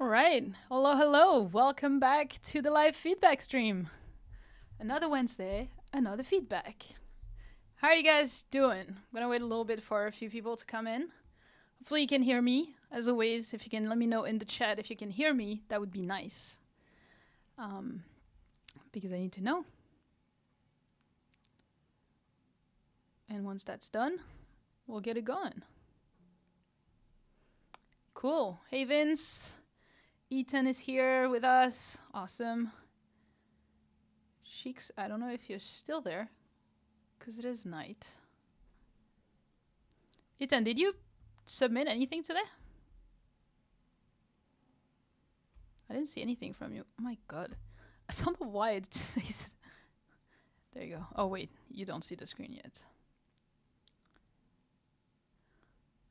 All right. Hello, hello. Welcome back to the live feedback stream. Another Wednesday, another feedback. How are you guys doing? I'm going to wait a little bit for a few people to come in. Hopefully you can hear me. As always, if you can let me know in the chat if you can hear me, that would be nice. Because I need to know. And once that's done, we'll get it going. Cool. Hey, Vince. Ethan is here with us. Awesome. Sheiks, I don't know if you're still there, because it is night. Ethan, did you submit anything today? I didn't see anything from you. Oh my god. I don't know why it says... There you go. Oh wait, you don't see the screen yet.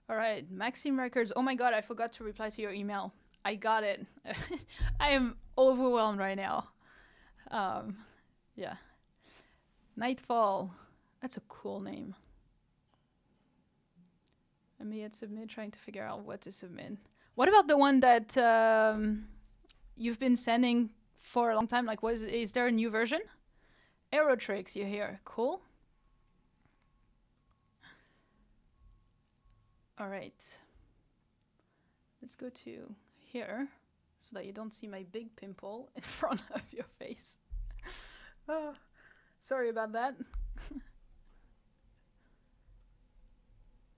Alright, Maxim Records. Oh my god, I forgot to reply to your email. I got it. I am overwhelmed right now. Yeah. Nightfall. That's a cool name. I may hit submit, trying to figure out what to submit. What about the one that you've been sending for a long time? Like, is there a new version? Aerotrix, you hear? Cool. All right. Let's go to here so that you don't see my big pimple in front of your face. Oh, sorry about that.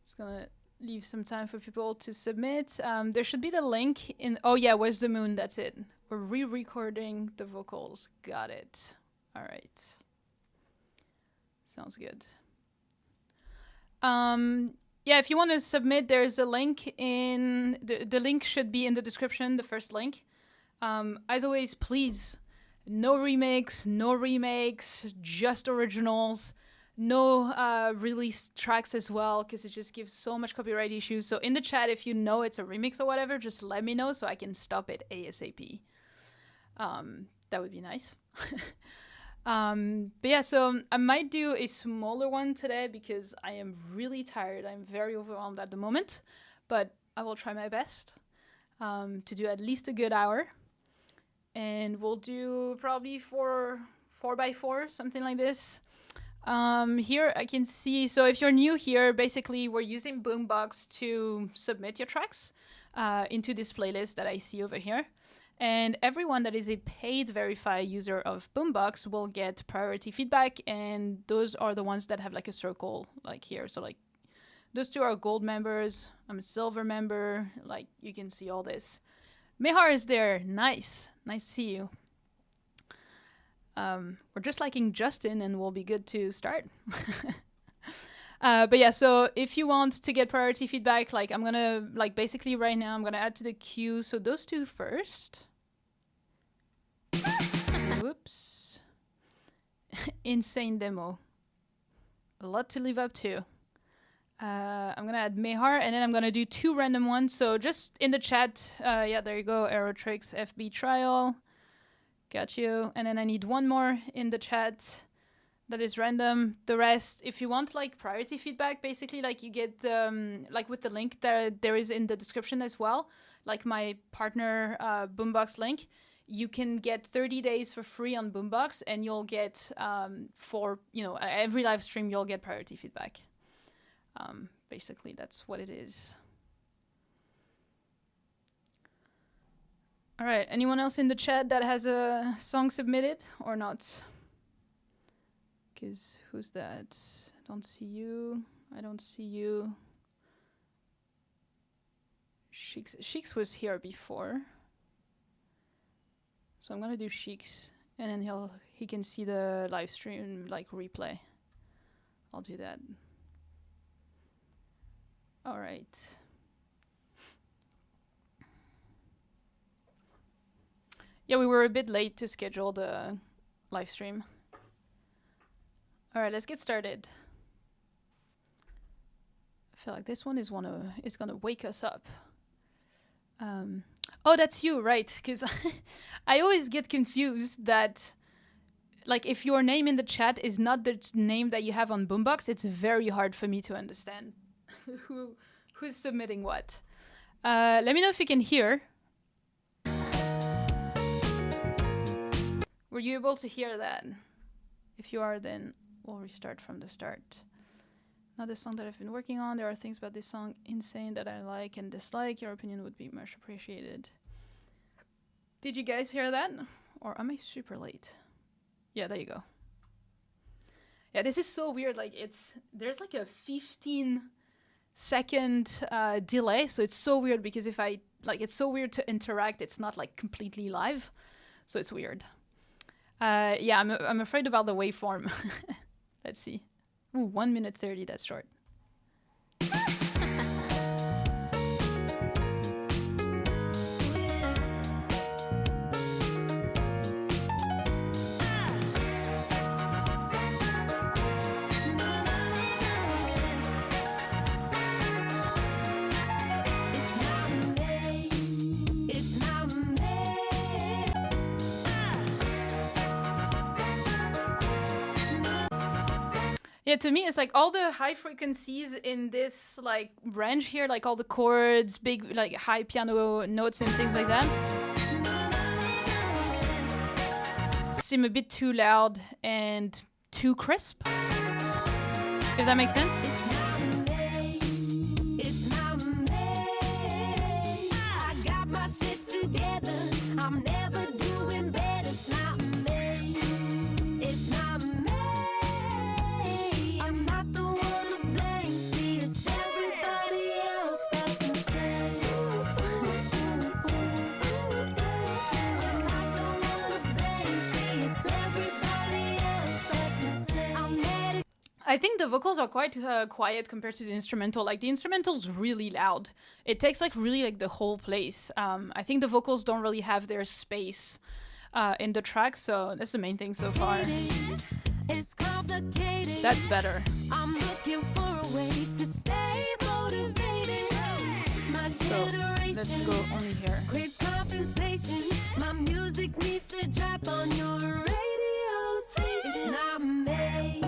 Just gonna leave some time for people to submit. There should be the link in... Oh yeah, where's the moon? That's it. We're re-recording the vocals. Got it. All right. Sounds good. Yeah, if you want to submit, there's a link in... The link should be in the description, the first link. As always, please, no remakes, no remakes, just originals. No released tracks as well, because it just gives so much copyright issues. So in the chat, if you know it's a remix or whatever, just let me know so I can stop it ASAP. That would be nice. But yeah, so I might do a smaller one today because I am really tired. I'm very overwhelmed at the moment, but I will try my best to do at least a good hour. And we'll do probably 4x4, something like this. Here I can see, so if you're new here, basically we're using Boombox to submit your tracks into this playlist that I see over here. And everyone that is a paid verified user of Boombox will get priority feedback, and those are the ones that have like a circle like here. So like those two are gold members. I'm a silver member. Like you can see all this. Mehar is there. Nice. Nice to see you. We're just liking Justin and we'll be good to start. But yeah, so if you want to get priority feedback, like I'm gonna, like basically right now, I'm gonna add to the queue. So those two first. Whoops. Insane demo. A lot to live up to. I'm gonna add Mehar and then I'm gonna do 2 random ones. So just in the chat, yeah, there you go. Aerotrix FB trial. Got you. And then I need 1 more in the chat. That is random. The rest, if you want like priority feedback, basically like you get like with the link that there is in the description as well, like my partner Boombox link, you can get 30 days for free on Boombox, and you'll get for every live stream you'll get priority feedback. Basically that's what it is. All right, anyone else in the chat that has a song submitted or not? Because who's that? I don't see you. I don't see you. Sheiks was here before. So I'm gonna do Sheiks, and then he can see the live stream like replay. I'll do that. All right. Yeah, we were a bit late to schedule the live stream. All right, let's get started. I feel like this one is gonna wake us up. Oh, that's you, right? Because I always get confused that, like, if your name in the chat is not the name that you have on Boombox, it's very hard for me to understand who's submitting what. Let me know if you can hear. Were you able to hear that? If you are, then we'll restart from the start. Another song that I've been working on. There are things about this song insane that I like and dislike. Your opinion would be much appreciated. Did you guys hear that? Or am I super late? Yeah, there you go. Yeah, this is so weird. Like there's like a 15-second delay. So it's so weird because if I, it's so weird to interact. It's not like completely live. So it's weird. Yeah, I'm afraid about the waveform. Let's see. Ooh, 1 minute 30, that's short. Yeah, to me, it's like all the high frequencies in this like range here, like all the chords, big like high piano notes and things like that, seem a bit too loud and too crisp, if that makes sense. I think the vocals are quite quiet compared to the instrumental. Like the instrumental's really loud. It takes like really like the whole place. I think the vocals don't really have their space in the track, so that's the main thing so far. It's complicated. That's better. I'm looking for a way to stay motivated. So let's go only here. Craves compensation. My music needs to drop on your radio station. It's not me.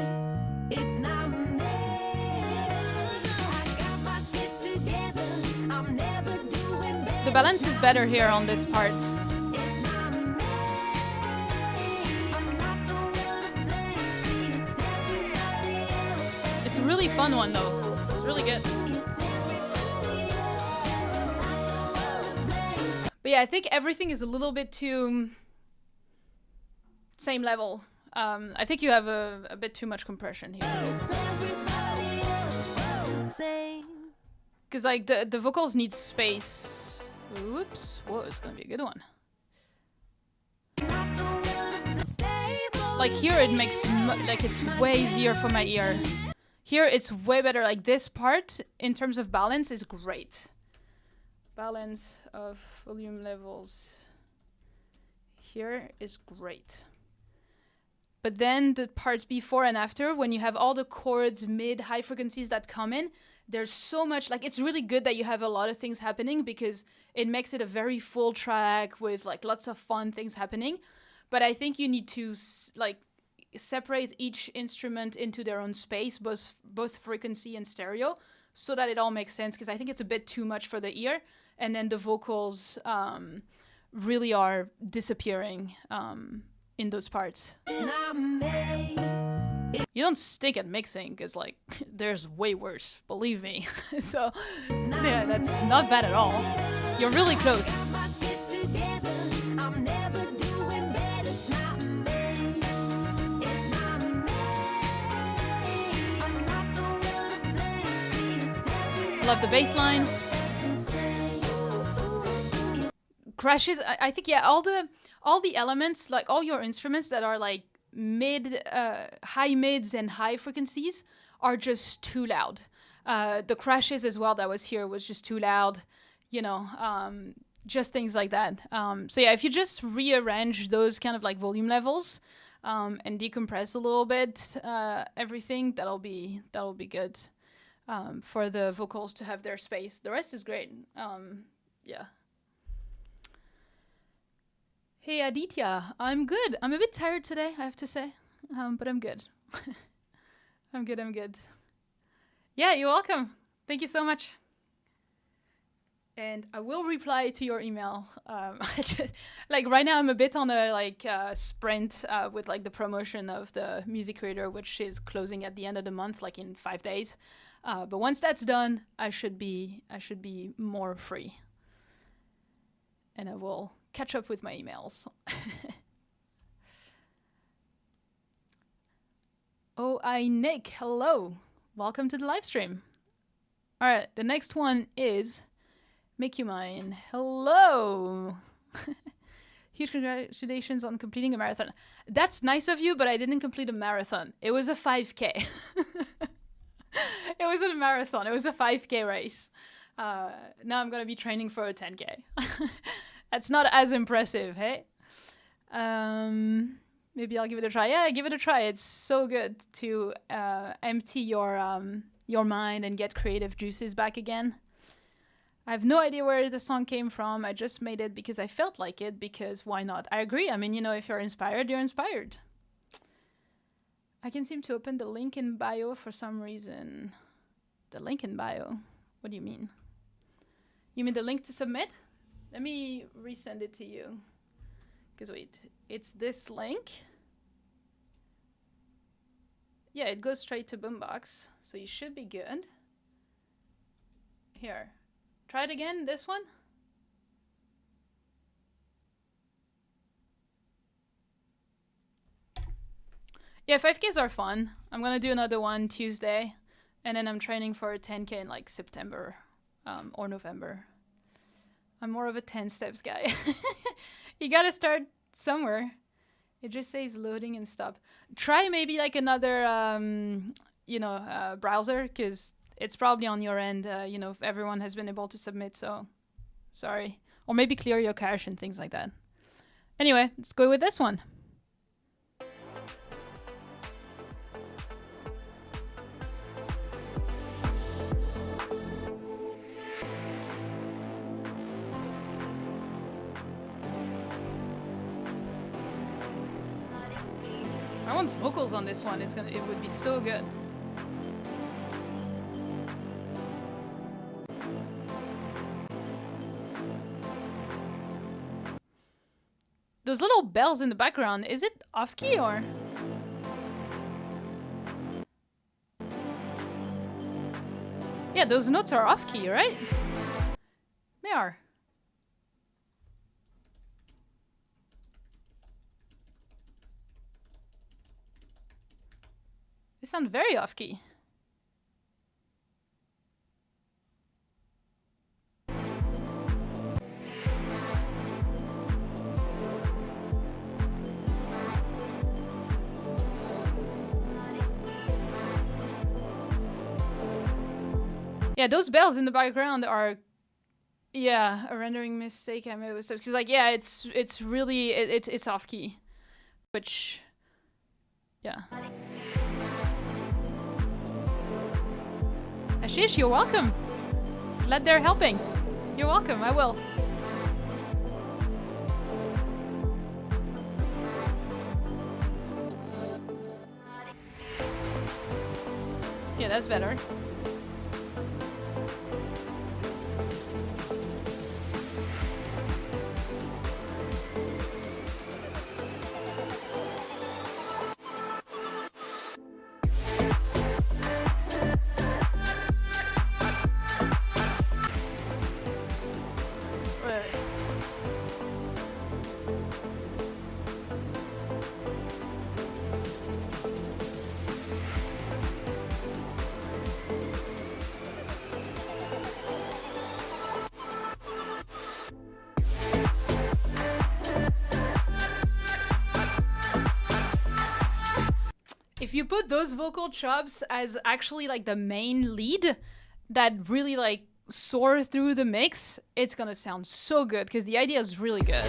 It's not me. I got my shit together. I'm never doing better. The balance is better here on this part. It's not me. I'm not the one to blame. See, it's everybody else. It's a really fun one though. It's really good. But yeah, I think everything is a little bit too same level. I think you have a bit too much compression here. Because like the vocals need space. Oops. Whoa, it's gonna be a good one. Like here it makes like it's way easier for my ear. Here it's way better. Like this part in terms of balance is great. Balance of volume levels here is great. But then the parts before and after, when you have all the chords, mid, high frequencies that come in, there's so much, like it's really good that you have a lot of things happening because it makes it a very full track with like lots of fun things happening. But I think you need to like separate each instrument into their own space, both frequency and stereo, so that it all makes sense, because I think it's a bit too much for the ear. And then the vocals really are disappearing in those parts. You don't stink at mixing, because like there's way worse, believe me. So yeah, that's not bad at all. You're really close. Love the bass line. Crashes, I think, yeah, all the elements, like all your instruments that are like high mids and high frequencies are just too loud. The crashes as well that was here was just too loud, you know, just things like that. So yeah, if you just rearrange those kind of like volume levels and decompress a little bit everything, that'll be good for the vocals to have their space. The rest is great. Yeah. Hey Aditya, I'm good. I'm a bit tired today, I have to say, but I'm good. I'm good. Yeah, you're welcome. Thank you so much. and I will reply to your email. Like right now, I'm a bit on a sprint with like the promotion of the music creator, which is closing at the end of the month, like in 5 days. But once that's done, I should be more free, and I will catch up with my emails. Oh, Nick, hello, welcome to the live stream. All right, the next one is Make You Mine. Hello. Huge congratulations on completing a marathon. That's nice of you, but I didn't complete a marathon. It was a 5K. It wasn't a marathon. It was a 5K race. Now I'm going to be training for a 10K. That's not as impressive, hey? Maybe I'll give it a try. Yeah, give it a try. It's so good to empty your mind and get creative juices back again. I have no idea where the song came from. I just made it because I felt like it, because why not? I agree. I mean, you know, if you're inspired, you're inspired. I can seem to open the link in bio for some reason. The link in bio? What do you mean? You mean the link to submit? Let me resend it to you. Because wait, it's this link. Yeah, it goes straight to Boombox, so you should be good. Here. Try it again, this one. Yeah, 5Ks are fun. I'm gonna do another one Tuesday, and then I'm training for a 10K in like September or November. I'm more of a 10 steps guy. You gotta start somewhere. It just says loading and stop. Try maybe like another, browser, because it's probably on your end, if everyone has been able to submit, so sorry. Or maybe clear your cache and things like that. Anyway, let's go with this one. I want vocals on this one. It would be so good. Those little bells in the background, is it off key or? Yeah, those notes are off key, right? They are. They sound very off key. Yeah, those bells in the background are, yeah, a rendering mistake I made with stuff. Because like, yeah, it's really it's off key, which, yeah. Ashish, you're welcome. Glad they're helping. You're welcome. I will. Yeah, that's better. If you put those vocal chops as actually like the main lead that really like soar through the mix, it's gonna sound so good because the idea is really good.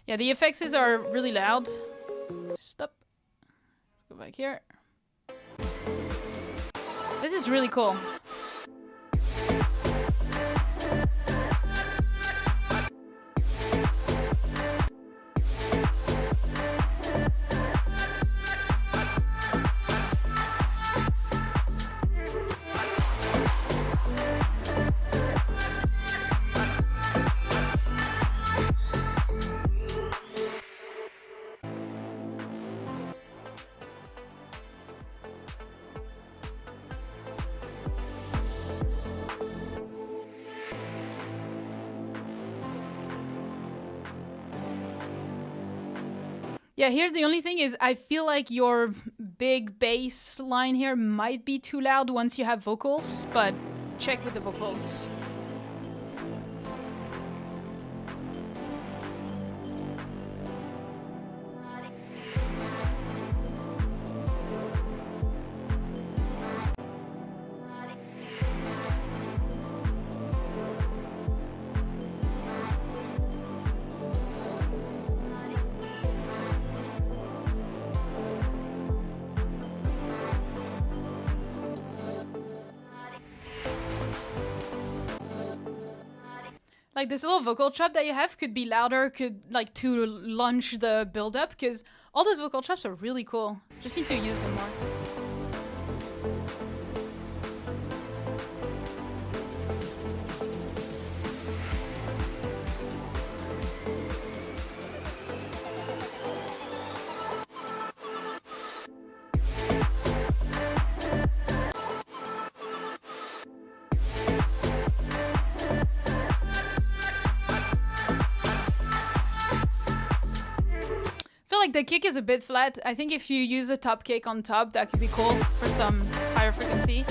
Yeah, the effects are really loud. Stop. Let's go back here. This is really cool. Yeah, here the only thing is I feel like your big bass line here might be too loud once you have vocals, but check with the vocals. Like this little vocal chop that you have could be louder, could like to launch the build up, because all those vocal chops are really cool. Just need to use them more. Like the kick is a bit flat. I think if you use a top kick on top, that could be cool for some higher frequency.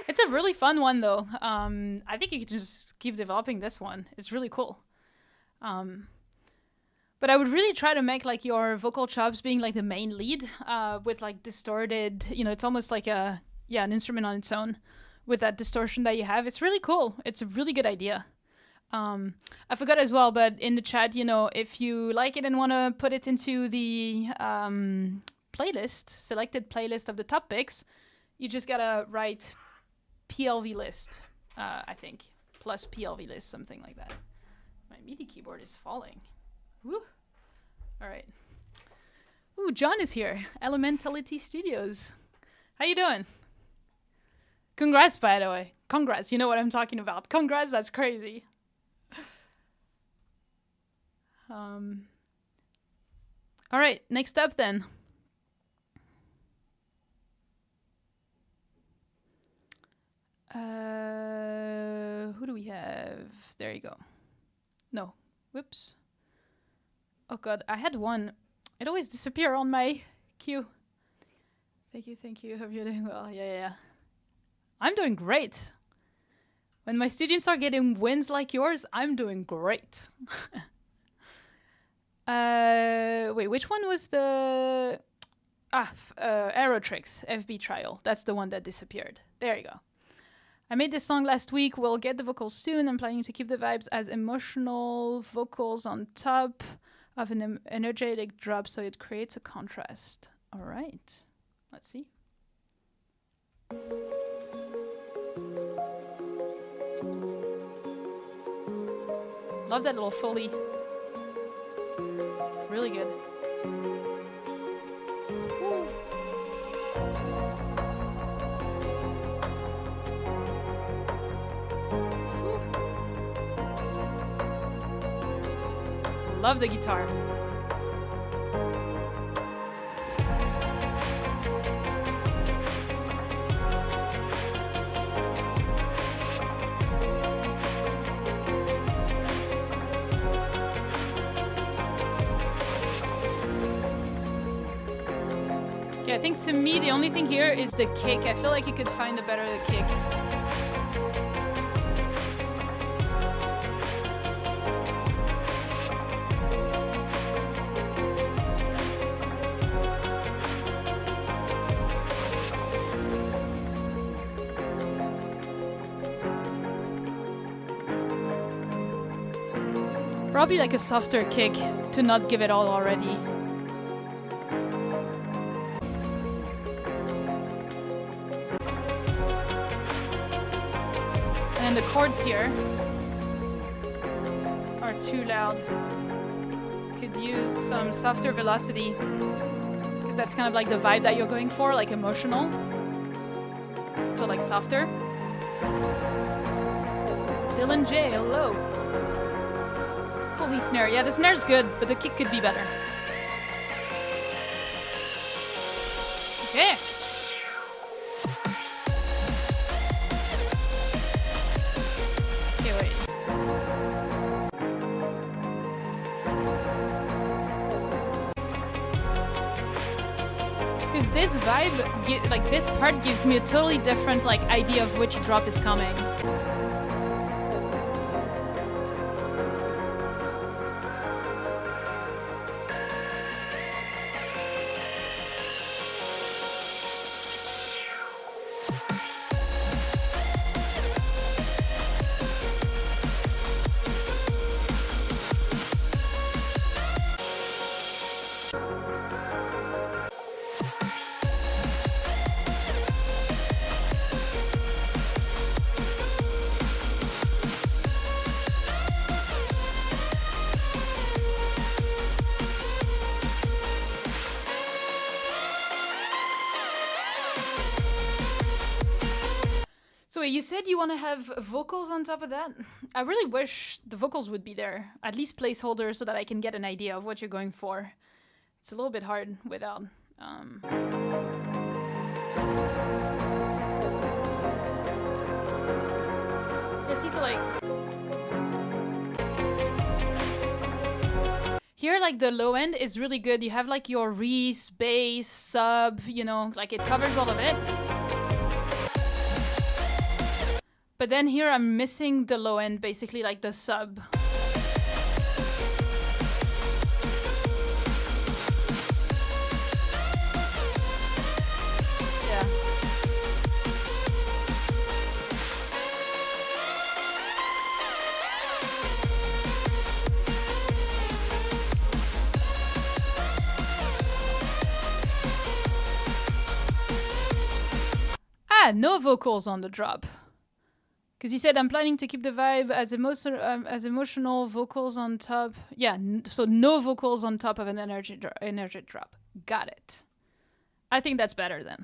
It's a really fun one though. I think you could just keep developing this one. It's really cool. But I would really try to make like your vocal chops being like the main lead with like distorted, you know, it's almost like an instrument on its own with that distortion that you have. It's really cool. It's a really good idea. I forgot as well, but in the chat, you know, if you like it and want to put it into the selected playlist of the top picks, you just gotta write PLV list, I think, plus PLV list, something like that. My MIDI keyboard is falling. Woo. All right. Ooh, John is here. Elementality Studios. How you doing? Congrats, by the way. Congrats. You know what I'm talking about. Congrats. That's crazy. All right. Next up, then. Who do we have? There you go. No. Whoops. Oh god, I had one. It always disappears on my queue. Thank you. Hope you're doing well. Yeah. I'm doing great. When my students are getting wins like yours, I'm doing great. Wait, which one was the... Aerotrix, FB Trial. That's the one that disappeared. There you go. I made this song last week. We'll get the vocals soon. I'm planning to keep the vibes as emotional vocals on top of an energetic drop so it creates a contrast. All right, let's see. Love that little Foley. Really good. Woo. Love the guitar. Okay, I think to me the only thing here is the kick. I feel like you could find a better kick. Probably like a softer kick to not give it all already. And the chords here are too loud. Could use some softer velocity because that's kind of like the vibe that you're going for, like emotional. So like softer. Dylan J, hello. Holy snare. Yeah, the snare's good, but the kick could be better. Okay. Okay, wait. Because this vibe, like this part gives me a totally different like idea of which drop is coming. So you said you want to have vocals on top of that? I really wish the vocals would be there, at least placeholders, so that I can get an idea of what you're going for. It's a little bit hard without. Yeah, see, so like here, like the low end is really good. You have like your res, bass, sub, you know, like it covers all of it. But then here I'm missing the low end, basically like the sub. Yeah. Ah, no vocals on the drop. Because you said I'm planning to keep the vibe as emotional vocals on top. Yeah, so no vocals on top of an energy drop. Got it. I think that's better then.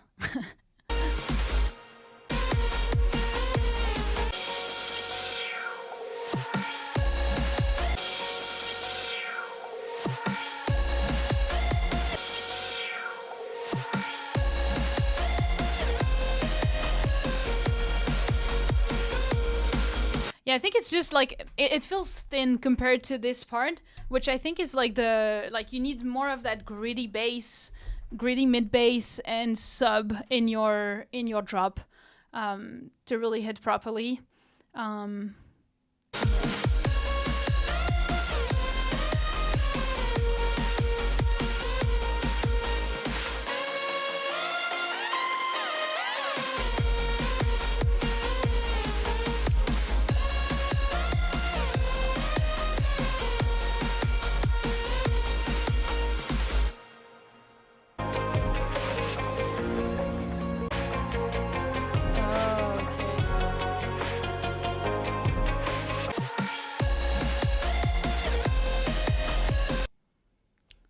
Yeah, I think it's just like it feels thin compared to this part, which I think is like you need more of that gritty bass, gritty mid bass and sub in your drop to really hit properly.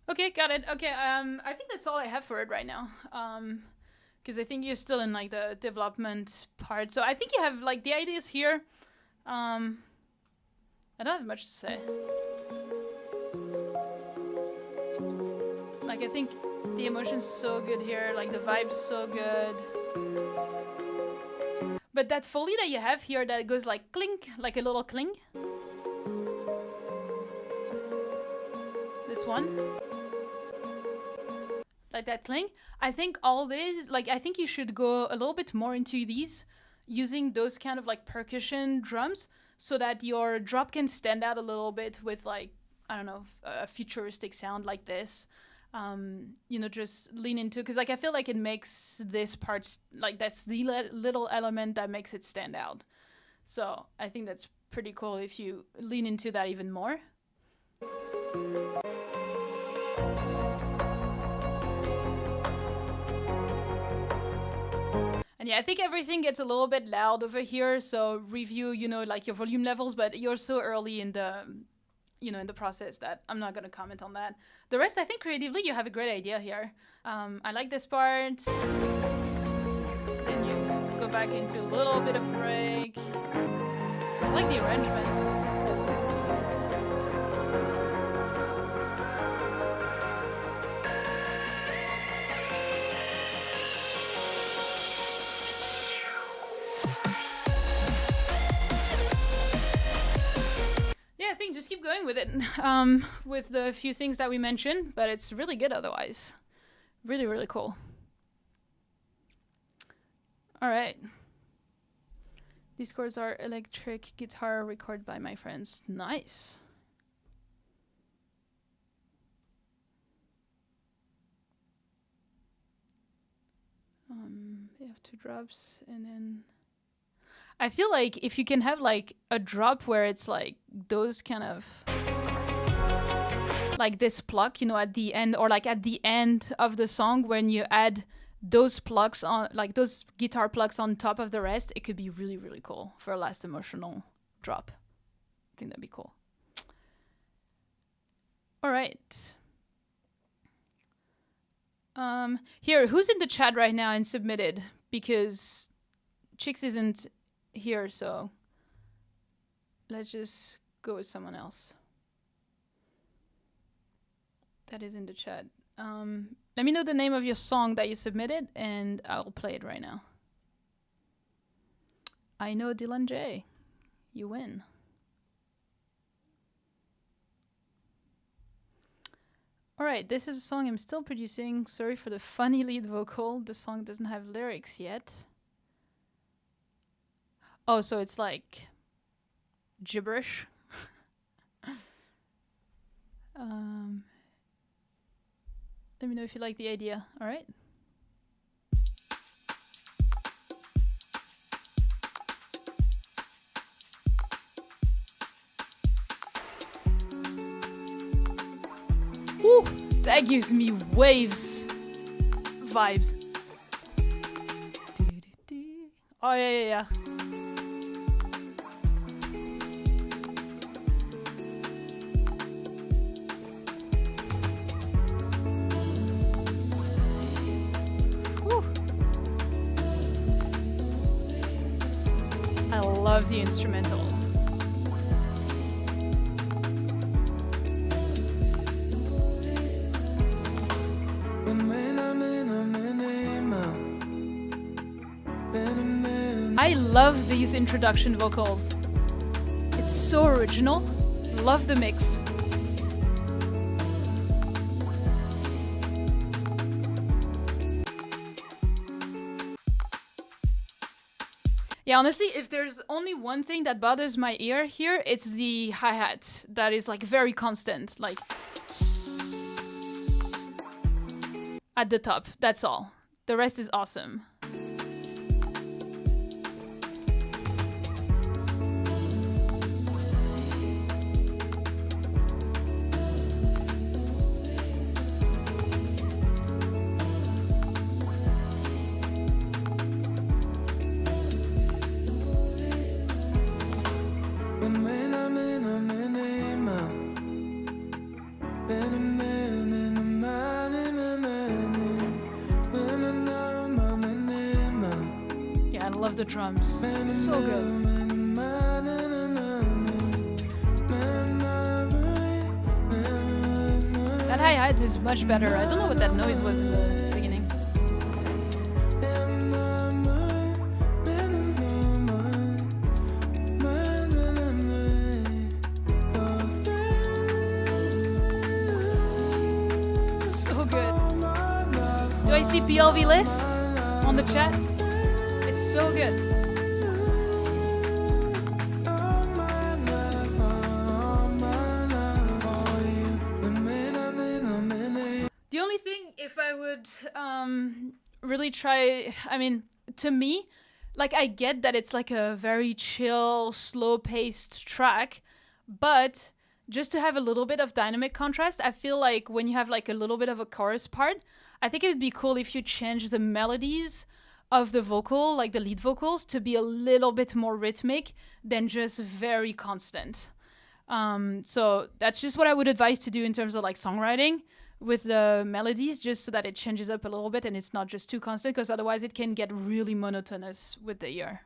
Okay, got it. Okay, I think that's all I have for it right now. Because I think you're still in like the development part. So I think you have like the ideas here. I don't have much to say. Like I think the emotion's so good here, like the vibe's so good. But that Foley that you have here that goes like clink, like a little cling. This one. Like that cling. I think all this, like I think you should go a little bit more into these, using those kind of like percussion drums so that your drop can stand out a little bit with like, I don't know, a futuristic sound like this. You know, just lean into, because like I feel like it makes this part, like that's the little element that makes it stand out. So I think that's pretty cool if you lean into that even more. And yeah, I think everything gets a little bit loud over here, so review, you know, like your volume levels, but you're so early in the, you know, in the process that I'm not going to comment on that. The rest, I think creatively, you have a great idea here. I like this part. Then you go back into a little bit of break. I like the arrangement. going with it with the few things that we mentioned, but it's really good otherwise. Really, really cool. All right. These chords are electric guitar recorded by my friends. Nice. You have 2 drops, and then I feel like if you can have like a drop where it's like those kind of like this pluck, you know, at the end, or like at the end of the song when you add those plucks on, like those guitar plucks on top of the rest, it could be really, really cool for a last emotional drop. I think that'd be cool. All right. Here, who's in the chat right now and submitted? Because Chicks isn't here, so let's just go with someone else that is in the chat. Let me know the name of your song that you submitted, and I'll play it right now. I know Dylan J. You win. All right, this is a song I'm still producing. Sorry for the funny lead vocal. The song doesn't have lyrics yet. Oh, so it's like gibberish. Let me know if you like the idea. All right. Woo! That gives me waves vibes. Oh yeah. Woo! I love the instrumental. I love these introduction vocals. It's so original. Love the mix. Yeah, honestly, if there's only one thing that bothers my ear here, it's the hi-hat that is like very constant, like at the top. That's all. The rest is awesome. Yeah, I love the drums. So good. That hi-hat is much better. I don't know what that noise was in the beginning. So good. Do I see PLV list on the chat? It's so good. The only thing, if I would really try, I mean, to me, like I get that it's like a very chill, slow-paced track, but just to have a little bit of dynamic contrast, I feel like when you have like a little bit of a chorus part, I think it would be cool if you change the melodies of the vocal, like the lead vocals, to be a little bit more rhythmic than just very constant. So that's just what I would advise to do in terms of like songwriting with the melodies, just so that it changes up a little bit and it's not just too constant, because otherwise it can get really monotonous with the ear.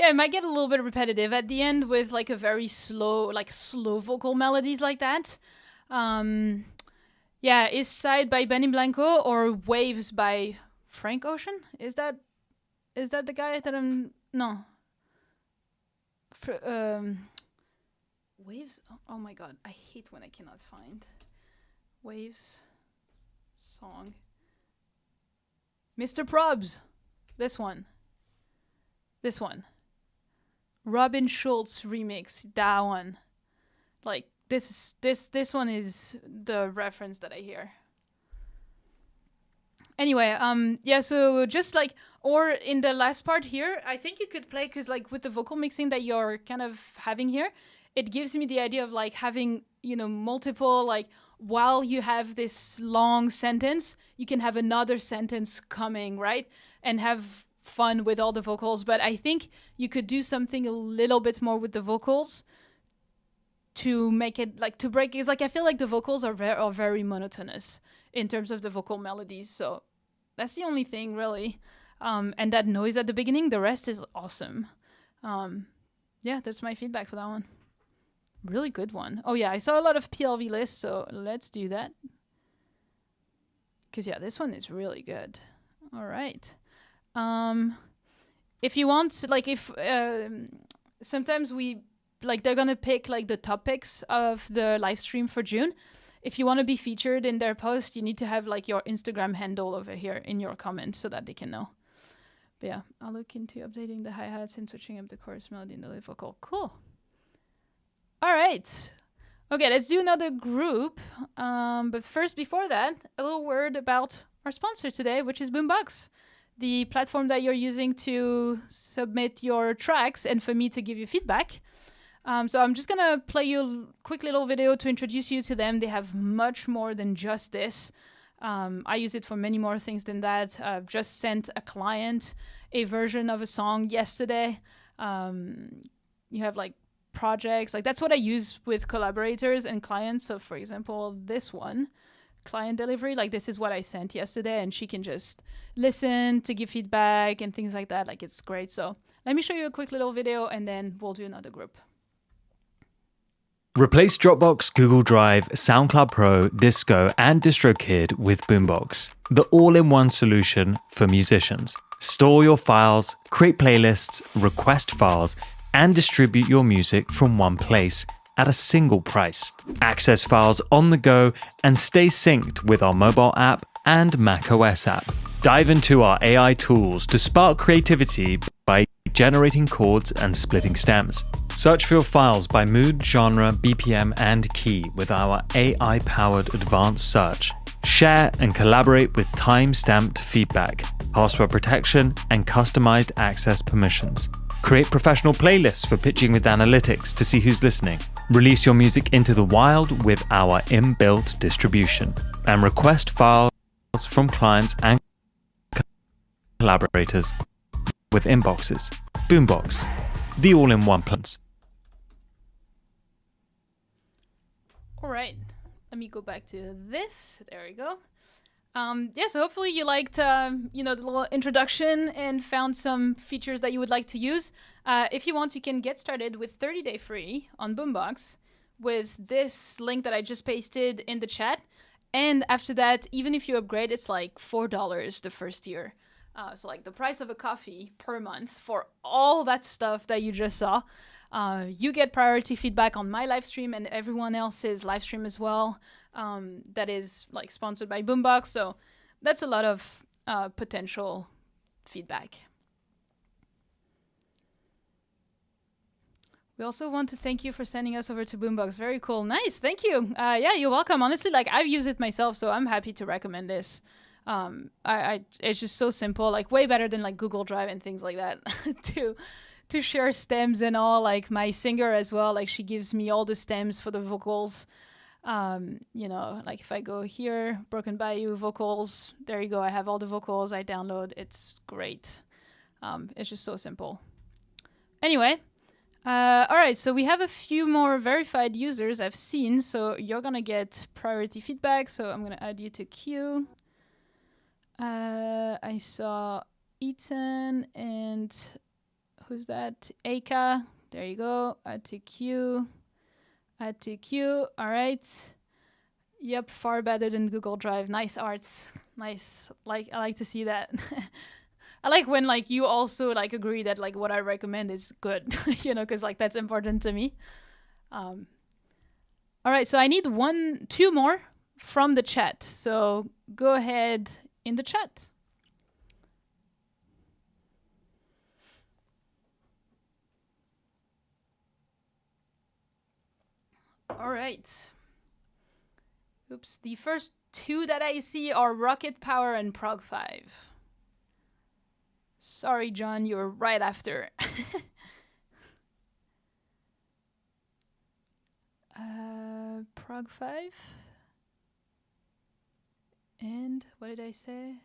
Yeah, it might get a little bit repetitive at the end with like a very slow, like slow vocal melodies like that. Yeah, Is Side by Benny Blanco or Waves by Frank Ocean? Is that the guy that I'm no? Waves. Oh my god, I hate when I cannot find Waves song. Mr. Probs. This one. Robin Schulz remix. That one. Like this one is the reference that I hear. Anyway, yeah, so just like, or in the last part here, I think you could play, because like with the vocal mixing that you're kind of having here, it gives me the idea of like having, multiple, like while you have this long sentence, you can have another sentence coming, right? And have fun with all the vocals. But I think you could do something a little bit more with the vocals to make it like to break, because like I feel like the vocals are very monotonous in terms of the vocal melodies. So that's the only thing really. And that noise at the beginning, the rest is awesome. Yeah, that's my feedback for that one. Really good one. Oh yeah, I saw a lot of PLV lists, so let's do that. Because yeah, this one is really good. All right. If you want, like if sometimes we, like they're gonna pick like the top picks of the live stream for June. If you want to be featured in their post, you need to have like your Instagram handle over here in your comments so that they can know. But yeah, I'll look into updating the hi-hats and switching up the chorus melody and the lead vocal. Cool. All right. Okay, let's do another group. But first, before that, a little word about our sponsor today, which is Boombox, the platform that you're using to submit your tracks and for me to give you feedback. So I'm just going to play you a quick little video to introduce you to them. They have much more than just this. I use it for many more things than that. I've just sent a client a version of a song yesterday. You have like projects. Like that's what I use with collaborators and clients. So for example, this one, client delivery, like this is what I sent yesterday, and she can just listen to give feedback and things like that. Like it's great. So let me show you a quick little video and then we'll do another group. Replace Dropbox, Google Drive, SoundCloud Pro, Disco, and DistroKid with Boombox, the all-in-one solution for musicians. Store your files, create playlists, request files, and distribute your music from one place at a single price. Access files on the go and stay synced with our mobile app and macOS app. Dive into our AI tools to spark creativity by generating chords and splitting stems. Search for your files by mood, genre, BPM, and key with our AI-powered advanced search. Share and collaborate with time-stamped feedback, password protection, and customized access permissions. Create professional playlists for pitching with analytics to see who's listening. Release your music into the wild with our inbuilt distribution. And request files from clients and collaborators with inboxes. Boombox, the all-in-one plans. All right, let me go back to this. There we go. Yeah, so hopefully you liked, the little introduction and found some features that you would like to use. If you want, you can get started with 30-day free on Boombox with this link that I just pasted in the chat. And after that, even if you upgrade, it's like $4 the first year. So like the price of a coffee per month for all that stuff that you just saw. You get priority feedback on my live stream and everyone else's live stream as well. That is like sponsored by Boombox. So that's a lot of potential feedback. We also want to thank you for sending us over to Boombox. Very cool. Nice. Thank you. Yeah, you're welcome. Honestly, like I've used it myself, so I'm happy to recommend this. It's just so simple, like way better than like Google Drive and things like that to share stems and all. Like my singer as well, like she gives me all the stems for the vocals. Like if I go here, Broken Bayou vocals, there you go. I have all the vocals I download. It's great. It's just so simple. Anyway, all right, so we have a few more verified users I've seen. So you're going to get priority feedback. So I'm going to add you to queue. I saw Ethan and Who's that? Aka. There you go. Add to queue. Add to queue. All right. Yep, far better than Google Drive. Nice arts. Nice. I like to see that. I like when like you also like agree that like what I recommend is good, you know, because like that's important to me. All right, so I need 2 more from the chat. So go ahead in the chat. All right. Oops, the first 2 that I see are Rocket Power and Prog 5. Sorry, John, you're right after. Prog 5. And what did I say?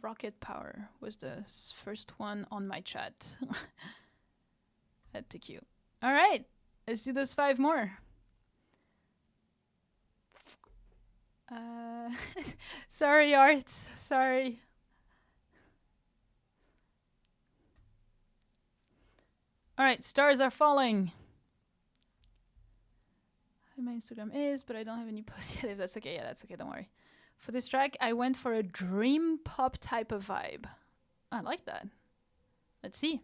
Rocket Power was the first one on my chat. Add to queue. All right, let's do those 5 more. Sorry, Arts. Sorry. All right, stars are falling. My Instagram is, but I don't have any posts yet. If that's okay, yeah, that's okay. Don't worry. For this track, I went for a dream pop type of vibe. I like that. Let's see.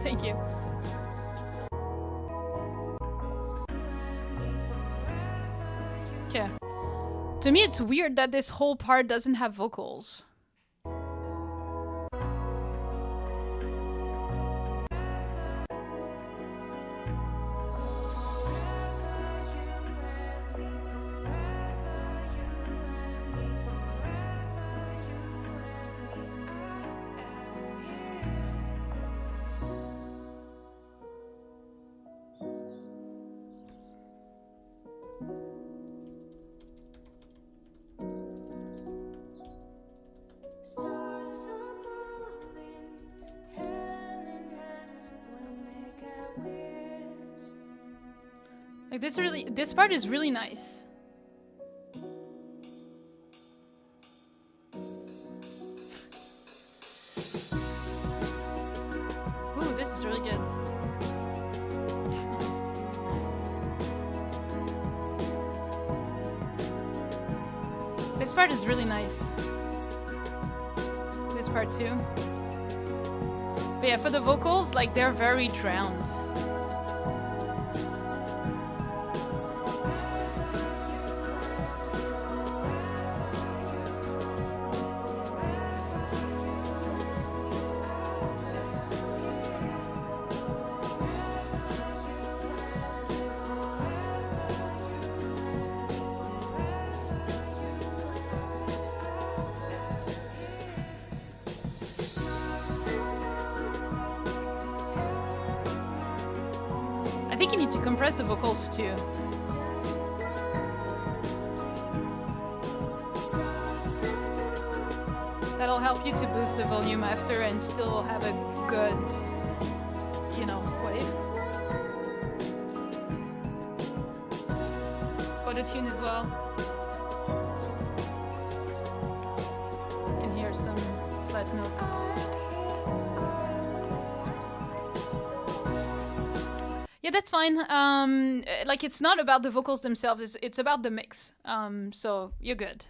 Thank you. Okay. To me, it's weird that this whole part doesn't have vocals. Like this part is really nice. Ooh, this is really good. This part is really nice. This part too. But yeah, for the vocals, like they're very drowned. I think you need to compress the vocals too. That'll help you to boost the volume after and still have a good tune as well. You can hear some flat notes. Yeah, that's fine. Like, it's not about the vocals themselves, it's about the mix. So you're good.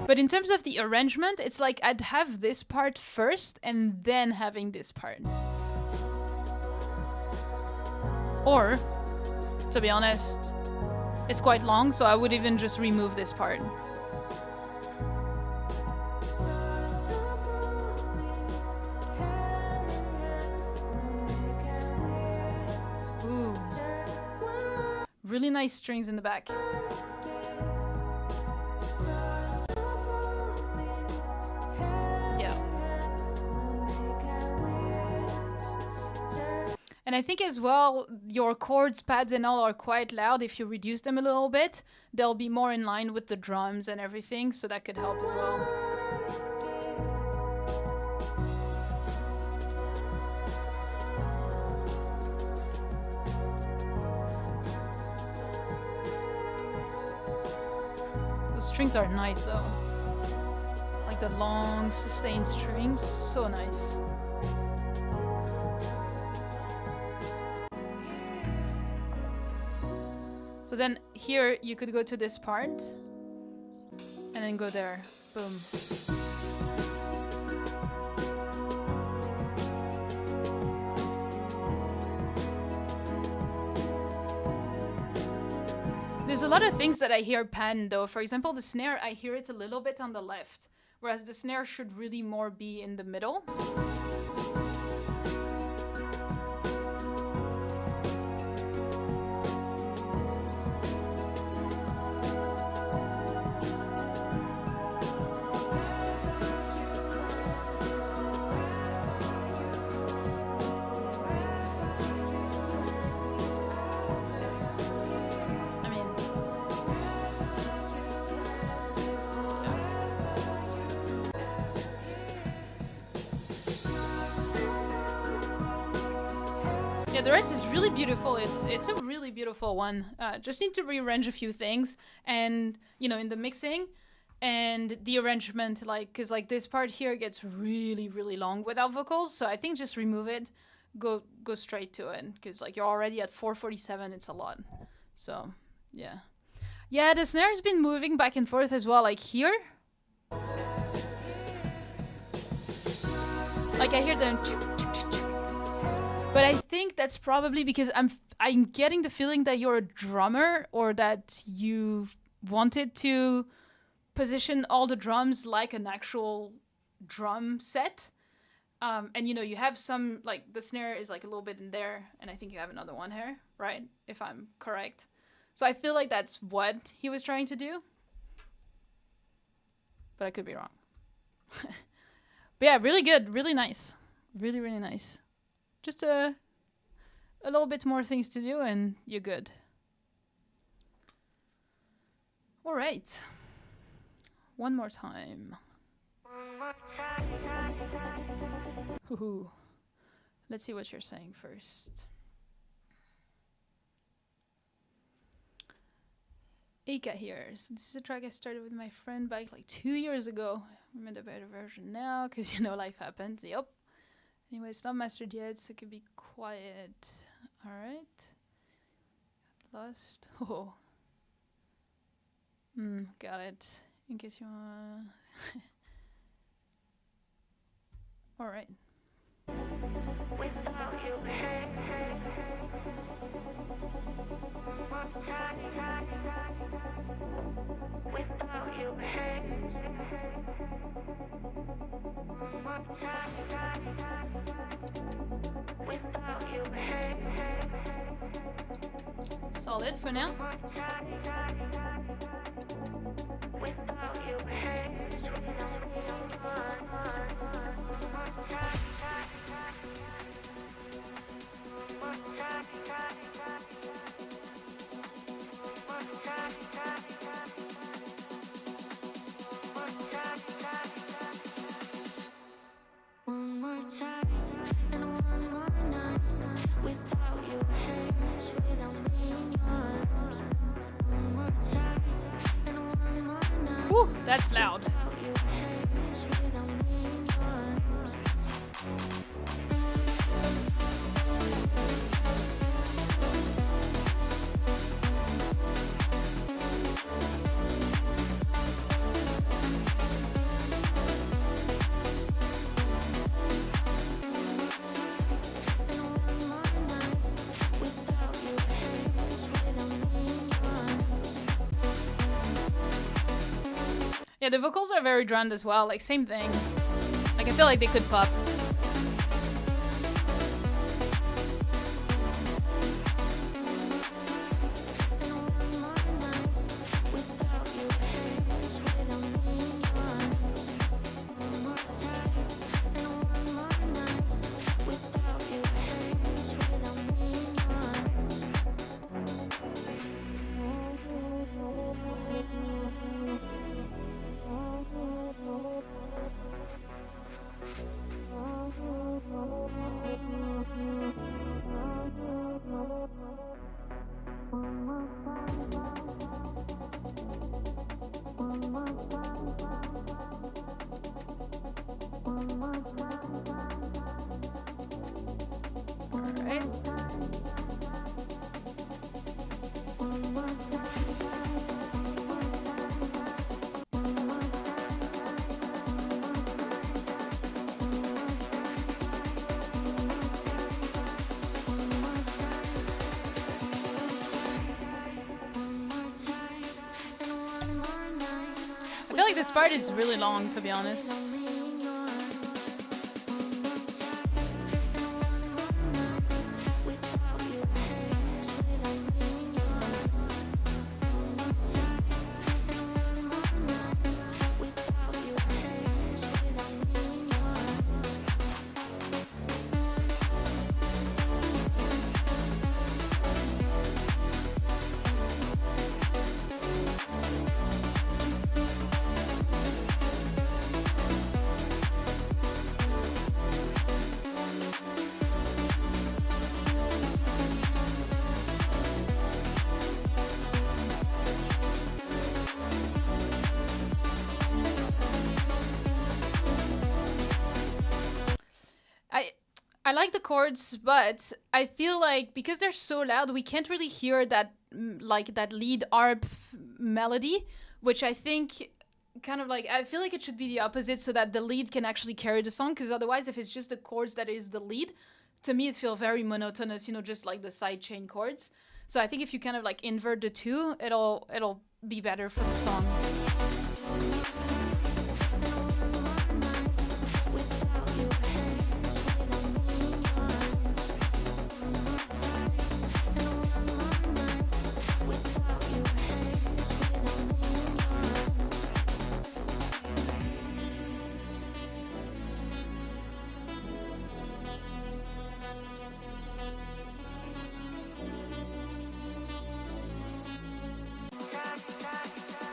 But in terms of the arrangement, it's like I'd have this part first and then having this part. Or, to be honest, it's quite long, so I would even just remove this part. Ooh. Really nice strings in the back. And I think as well, your chords, pads and all are quite loud. If you reduce them a little bit, they'll be more in line with the drums and everything, so that could help as well. Those strings are nice though. Like the long sustained strings, so nice. So then here you could go to this part and then go there. Boom. There's a lot of things that I hear pan though. For example, the snare, I hear it a little bit on the left, whereas the snare should really more be in the middle. Yeah, the rest is really beautiful. It's a really beautiful one. Just need to rearrange a few things, and you know, in the mixing and the arrangement, like, cause like this part here gets really, really long without vocals. So I think just remove it, go straight to it, cause like you're already at 4:47. It's a lot. So yeah, yeah. The snare's been moving back and forth as well. Like here, like I hear them. But I think that's probably because I'm getting the feeling that you're a drummer, or that you wanted to position all the drums like an actual drum set. And you know, you have some, like the snare is like a little bit in there, and I think you have another one here, right? If I'm correct. So I feel like that's what he was trying to do. But I could be wrong. But yeah, really good, really nice. Really, really nice. Just a little bit more things to do and you're good. All right. One more time. Hoo-hoo. Let's see what you're saying first. Ika here. So this is a track I started with my friend back like 2 years ago. We made a better version now because, you know, life happens. Yep. Anyway, it's not mastered yet, so it could be quiet. Alright. Lost. Oh. Got it. In case you wanna... Alright. Without you, without you, without you. Solid for now. Without you. One more time and one more. Whew, that's loud. Yeah, the vocals are very drowned as well. Like, same thing. Like, I feel like they could pop. I feel like this part is really long, to be honest. I like the chords, but I feel like because they're so loud, we can't really hear that like that lead arp melody, which I think kind of like I feel like it should be the opposite, so that the lead can actually carry the song. Because otherwise, if it's just the chords that is the lead, to me it feels very monotonous. You know, just like the side chain chords. So I think if you kind of like invert the two, it'll be better for the song.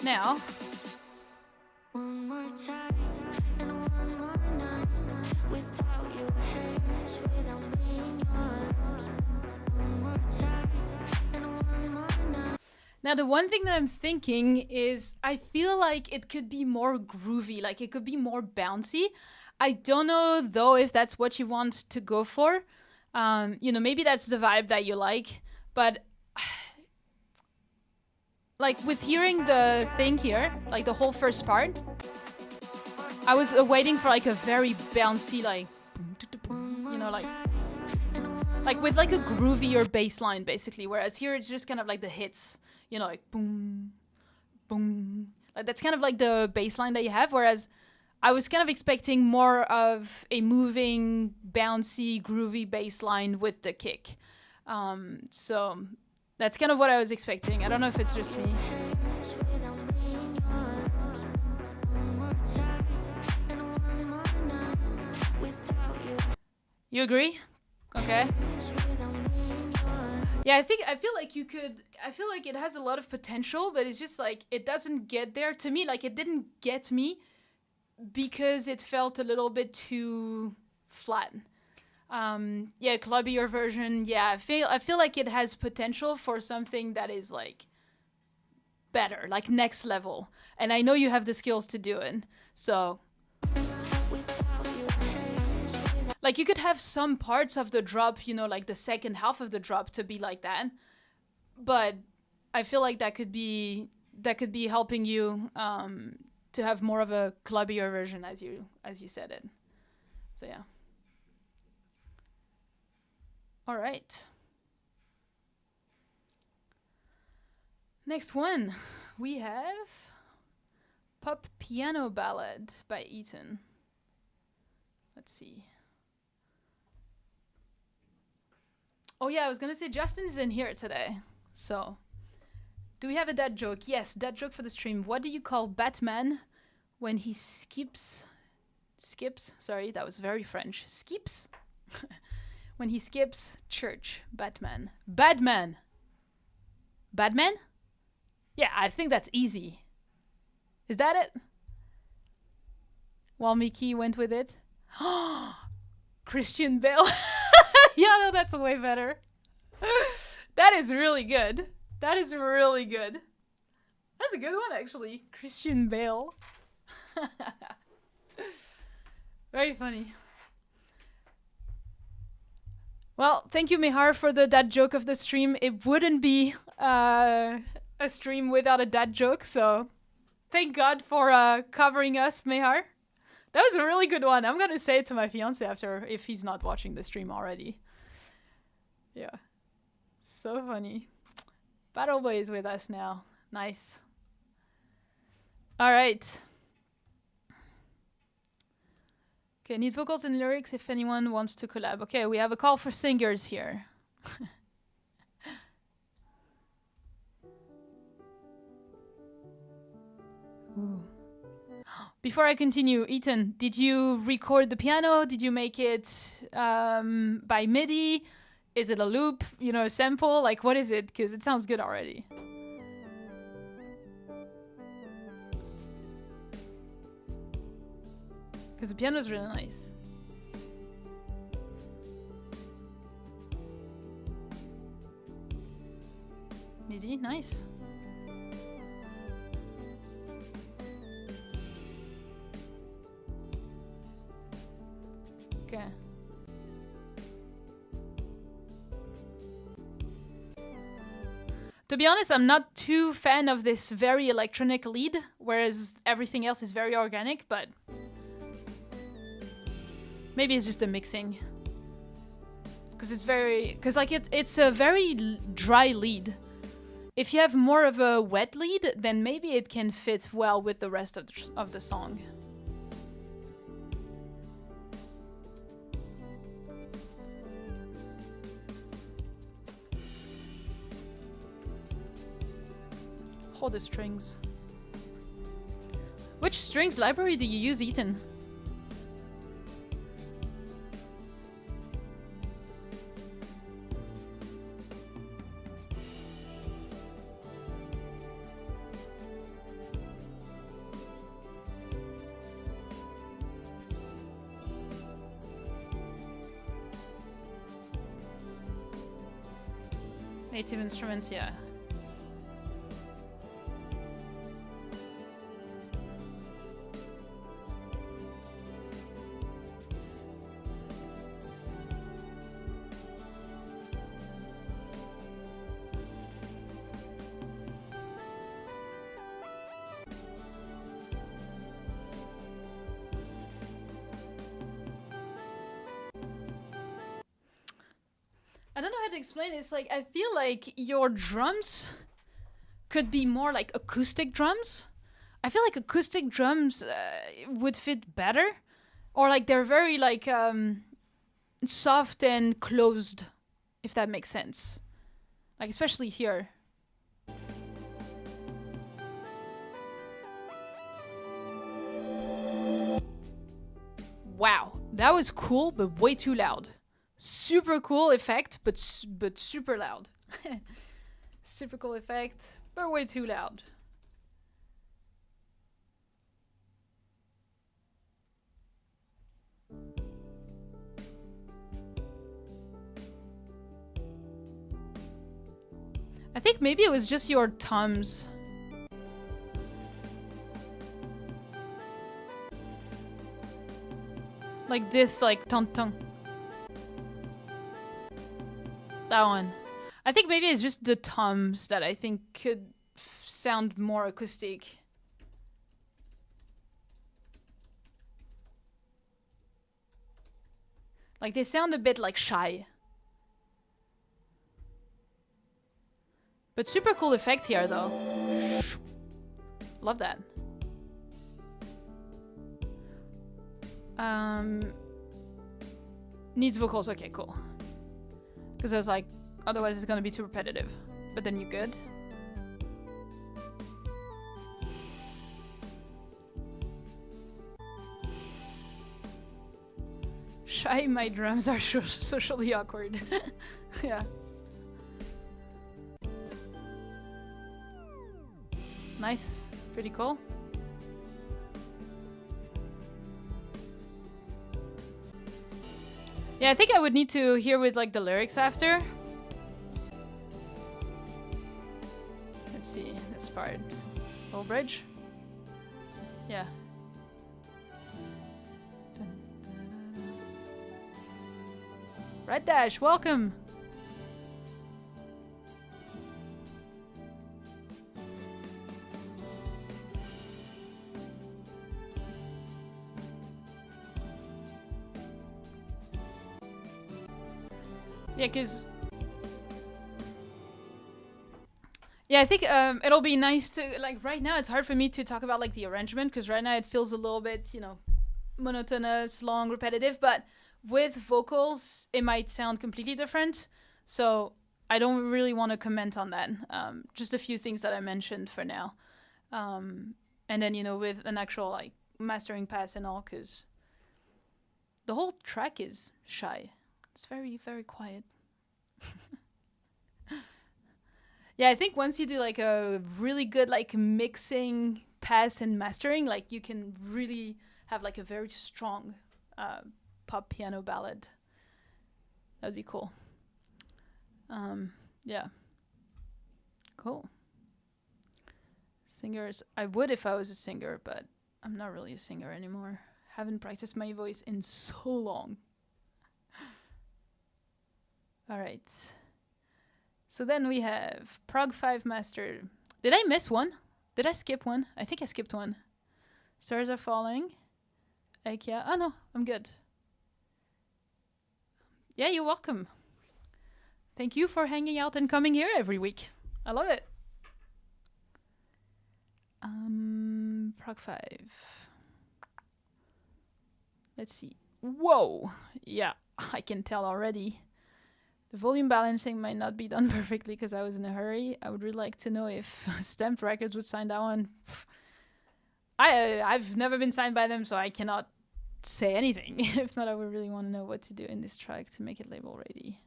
Now, one more time and one more night without your hands, without me in your arms. One more time and one more night. Now, the one thing that I'm thinking is I feel like it could be more groovy, like it could be more bouncy. I don't know though if that's what you want to go for. You know, maybe that's the vibe that you like, but like with hearing the thing here, like the whole first part, I was waiting for like a very bouncy, like, you know, like with like a groovier bass line basically. Whereas here it's just kind of like the hits, you know, like boom, boom. Like that's kind of like the bass line that you have. Whereas I was kind of expecting more of a moving, bouncy, groovy bass line with the kick. So that's kind of what I was expecting. I don't know if it's just me. You agree? Okay. Yeah, I feel like you could, I feel like it has a lot of potential, but it's just like, it doesn't get there to me. Like it didn't get me because it felt a little bit too flat. Yeah, clubbier version. Yeah, I feel like it has potential for something that is like better, like next level. And I know you have the skills to do it. So like you could have some parts of the drop, you know, like the second half of the drop to be like that. But I feel like that could be helping you to have more of a clubbier version as you said it. So yeah. All right. Next one, we have Pop Piano Ballad by Ethan. Let's see. Oh yeah, I was gonna say Justin is in here today. So, do we have a dad joke? Yes, dad joke for the stream. What do you call Batman when he skips? Sorry, that was very French. Skips? When he skips church. Batman. Badman. Badman? Yeah, I think that's easy. Is that it? While Mickey went with it. Christian Bale. Yeah, no, that's way better. That is really good. That is really good. That's a good one, actually. Christian Bale. Very funny. Well, thank you, Mihar, for the dad joke of the stream. It wouldn't be a stream without a dad joke, so thank God for covering us, Mihar. That was a really good one. I'm gonna say it to my fiance after, if he's not watching the stream already. Yeah. So funny. Battle Boy is with us now. Nice. Alright. Okay, need vocals and lyrics if anyone wants to collab. Okay, we have a call for singers here. Ooh. Before I continue, Ethan, did you record the piano? Did you make it by MIDI? Is it a loop? You know, a sample? Like, what is it? Because it sounds good already. Because the piano is really nice. MIDI, nice. Okay. To be honest, I'm not too fan of this very electronic lead, whereas everything else is very organic, but maybe it's just the mixing. Because it's very... Because like it's a very dry lead. If you have more of a wet lead, then maybe it can fit well with the rest of the song. Hold the strings. Which strings library do you use, Ethan? Native Instruments, yeah. I don't know how to explain it. It's like, I feel like your drums could be more like acoustic drums. I feel like acoustic drums would fit better. Or like they're very like soft and closed, if that makes sense. Like especially here. Wow, that was cool, but way too loud. Super cool effect, but super loud. Super cool effect, but way too loud. I think maybe it was just your toms. Like this, like ton ton. That one. I think maybe it's just the toms that I think could sound more acoustic. Like they sound a bit like shy. But super cool effect here though. Love that. Needs vocals, okay, cool. Because I was like, otherwise it's gonna be too repetitive. But then you're good. Shy, my drums are socially awkward. Yeah. Nice, pretty cool. Yeah, I think I would need to hear with like the lyrics after. Let's see, this part. Whole bridge? Yeah. Red Dash, welcome! Yeah, cause... Yeah, I think it'll be nice to... Like, right now it's hard for me to talk about, like, the arrangement, because right now it feels a little bit, you know, monotonous, long, repetitive, but with vocals, it might sound completely different. So I don't really want to comment on that. Just a few things that I mentioned for now. And then, you know, with an actual, like, mastering pass and all, because the whole track is shy. It's very, very quiet. Yeah, I think once you do, like, a really good, like, mixing pass and mastering, like, you can really have, like, a very strong pop piano ballad. That'd be cool. Yeah. Cool. Singers. I would if I was a singer, but I'm not really a singer anymore. Haven't practiced my voice in so long. All right. So then we have Prog 5 Master. Did I miss one? Did I skip one? I think I skipped one. Stars Are Falling. IKEA. Oh no, I'm good. Yeah, you're welcome. Thank you for hanging out and coming here every week. I love it. Prog 5. Let's see. Whoa! Yeah, I can tell already. The volume balancing might not be done perfectly because I was in a hurry. I would really like to know if Stamped Records would sign that one. I've never been signed by them, so I cannot say anything. If not, I would really want to know what to do in this track to make it label ready.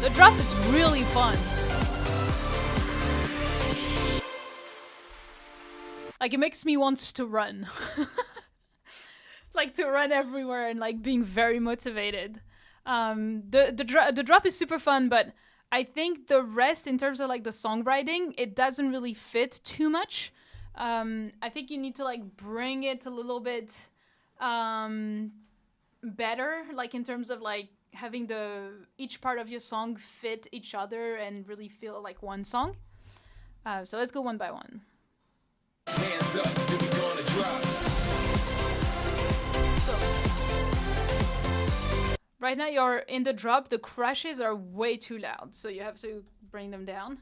The drop is really fun. Like, it makes me want to run. Like, to run everywhere and, like, being very motivated. The drop is super fun, but I think the rest, in terms of, like, the songwriting, it doesn't really fit too much. I think you need to, like, bring it a little bit better, like, in terms of, like, having each part of your song fit each other and really feel like one song. So let's go one by one. Hands up, then we gonna drop. So, right now you're in the drop, the crashes are way too loud, so you have to bring them down.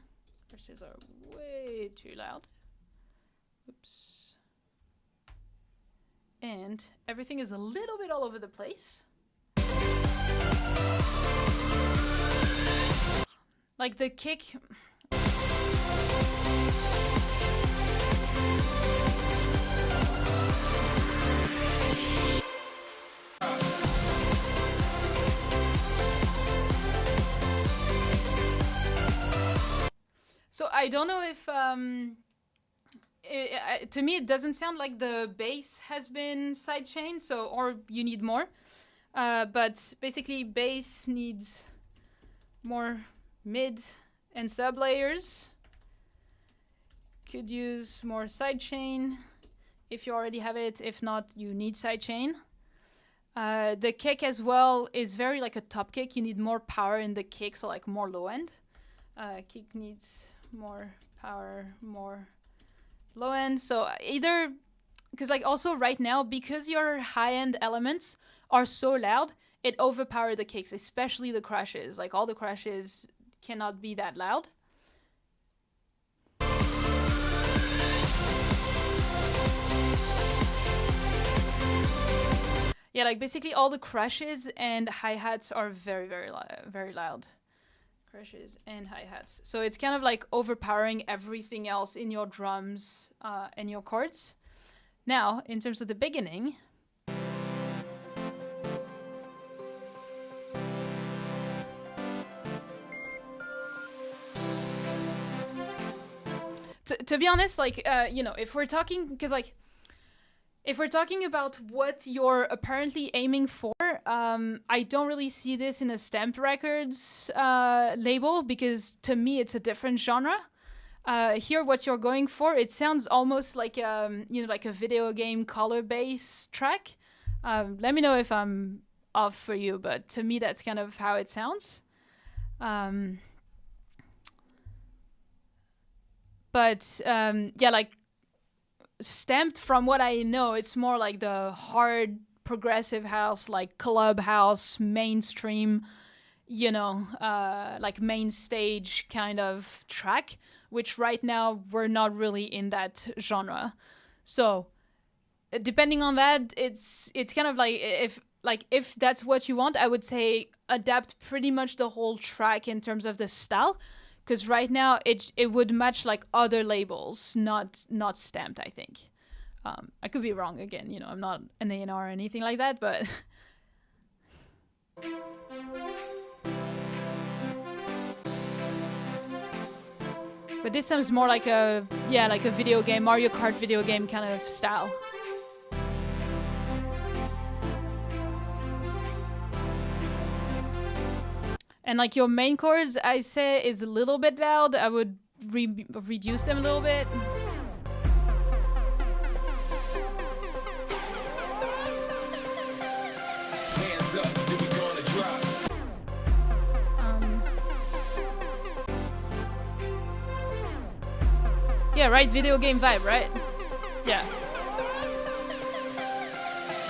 Crashes are way too loud. Oops. And everything is a little bit all over the place. Like the kick. So I don't know if to me it doesn't sound like the bass has been sidechained, so or you need more. But basically bass needs more mid and sub layers. Could use more sidechain if you already have it. If not, you need sidechain. The kick as well is very like a top kick. You need more power in the kick, so like more low end. Kick needs more power, more low end. So either, because like also right now, because your high end elements are so loud, it overpowers the kicks, especially the crashes. Like all the crashes cannot be that loud. Yeah, like basically all the crashes and hi-hats are very, very loud. Crashes and hi-hats. So it's kind of like overpowering everything else in your drums and your chords. Now, in terms of the beginning, to be honest, like, you know, if we're talking, because like, if we're talking about what you're apparently aiming for, I don't really see this in a Stamped Records label, because to me it's a different genre. Here, what you're going for, it sounds almost like you know, like a video game color bass track. Let me know if I'm off for you, but to me that's kind of how it sounds. But yeah, like Stamped, from what I know, it's more like the hard progressive house, like club house, mainstream, you know, like main stage kind of track, which right now we're not really in that genre. So depending on that, it's kind of like if that's what you want, I would say adapt pretty much the whole track in terms of the style. Because right now it would match like other labels, not Stamped, I think. I could be wrong again. You know, I'm not an A&R or anything like that, but but this sounds more like a video game, Mario Kart video game kind of style. And like your main chords, I say, is a little bit loud. I would reduce them a little bit. Hands up, then we're gonna drop. Yeah, right? Video game vibe, right? Yeah.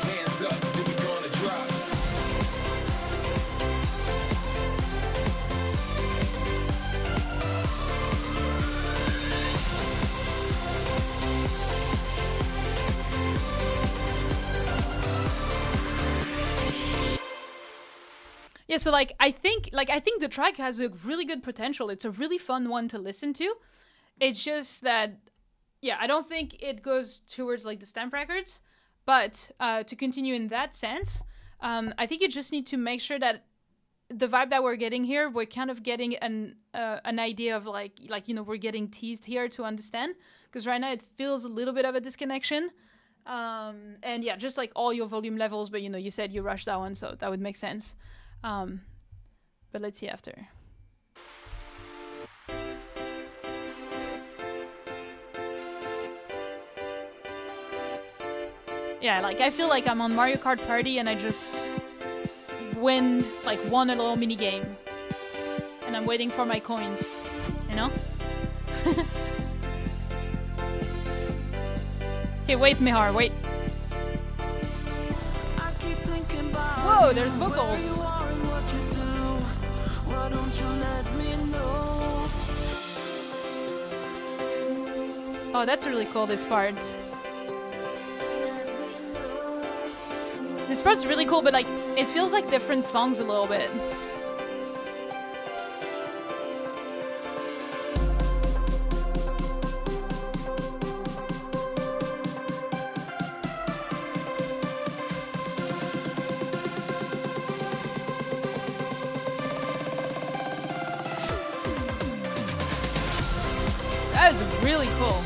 Hands up, then we're gonna drop. Yeah, so like I think the track has a really good potential. It's a really fun one to listen to. It's just that, yeah, I don't think it goes towards like the Stamped Records. But to continue in that sense, I think you just need to make sure that the vibe that we're getting here, we're kind of getting an idea of like you know, we're getting teased here to understand. Because right now it feels a little bit of a disconnection. And yeah, just like all your volume levels, but you know, you said you rushed that one, so that would make sense. But let's see after. Yeah, like I feel like I'm on Mario Kart Party and I just won a little mini game, and I'm waiting for my coins, you know? Okay, wait, Mihar, wait. Whoa, there's vocals. Oh, that's really cool, this part. This part's really cool, but like, it feels like different songs a little bit. That is really cool.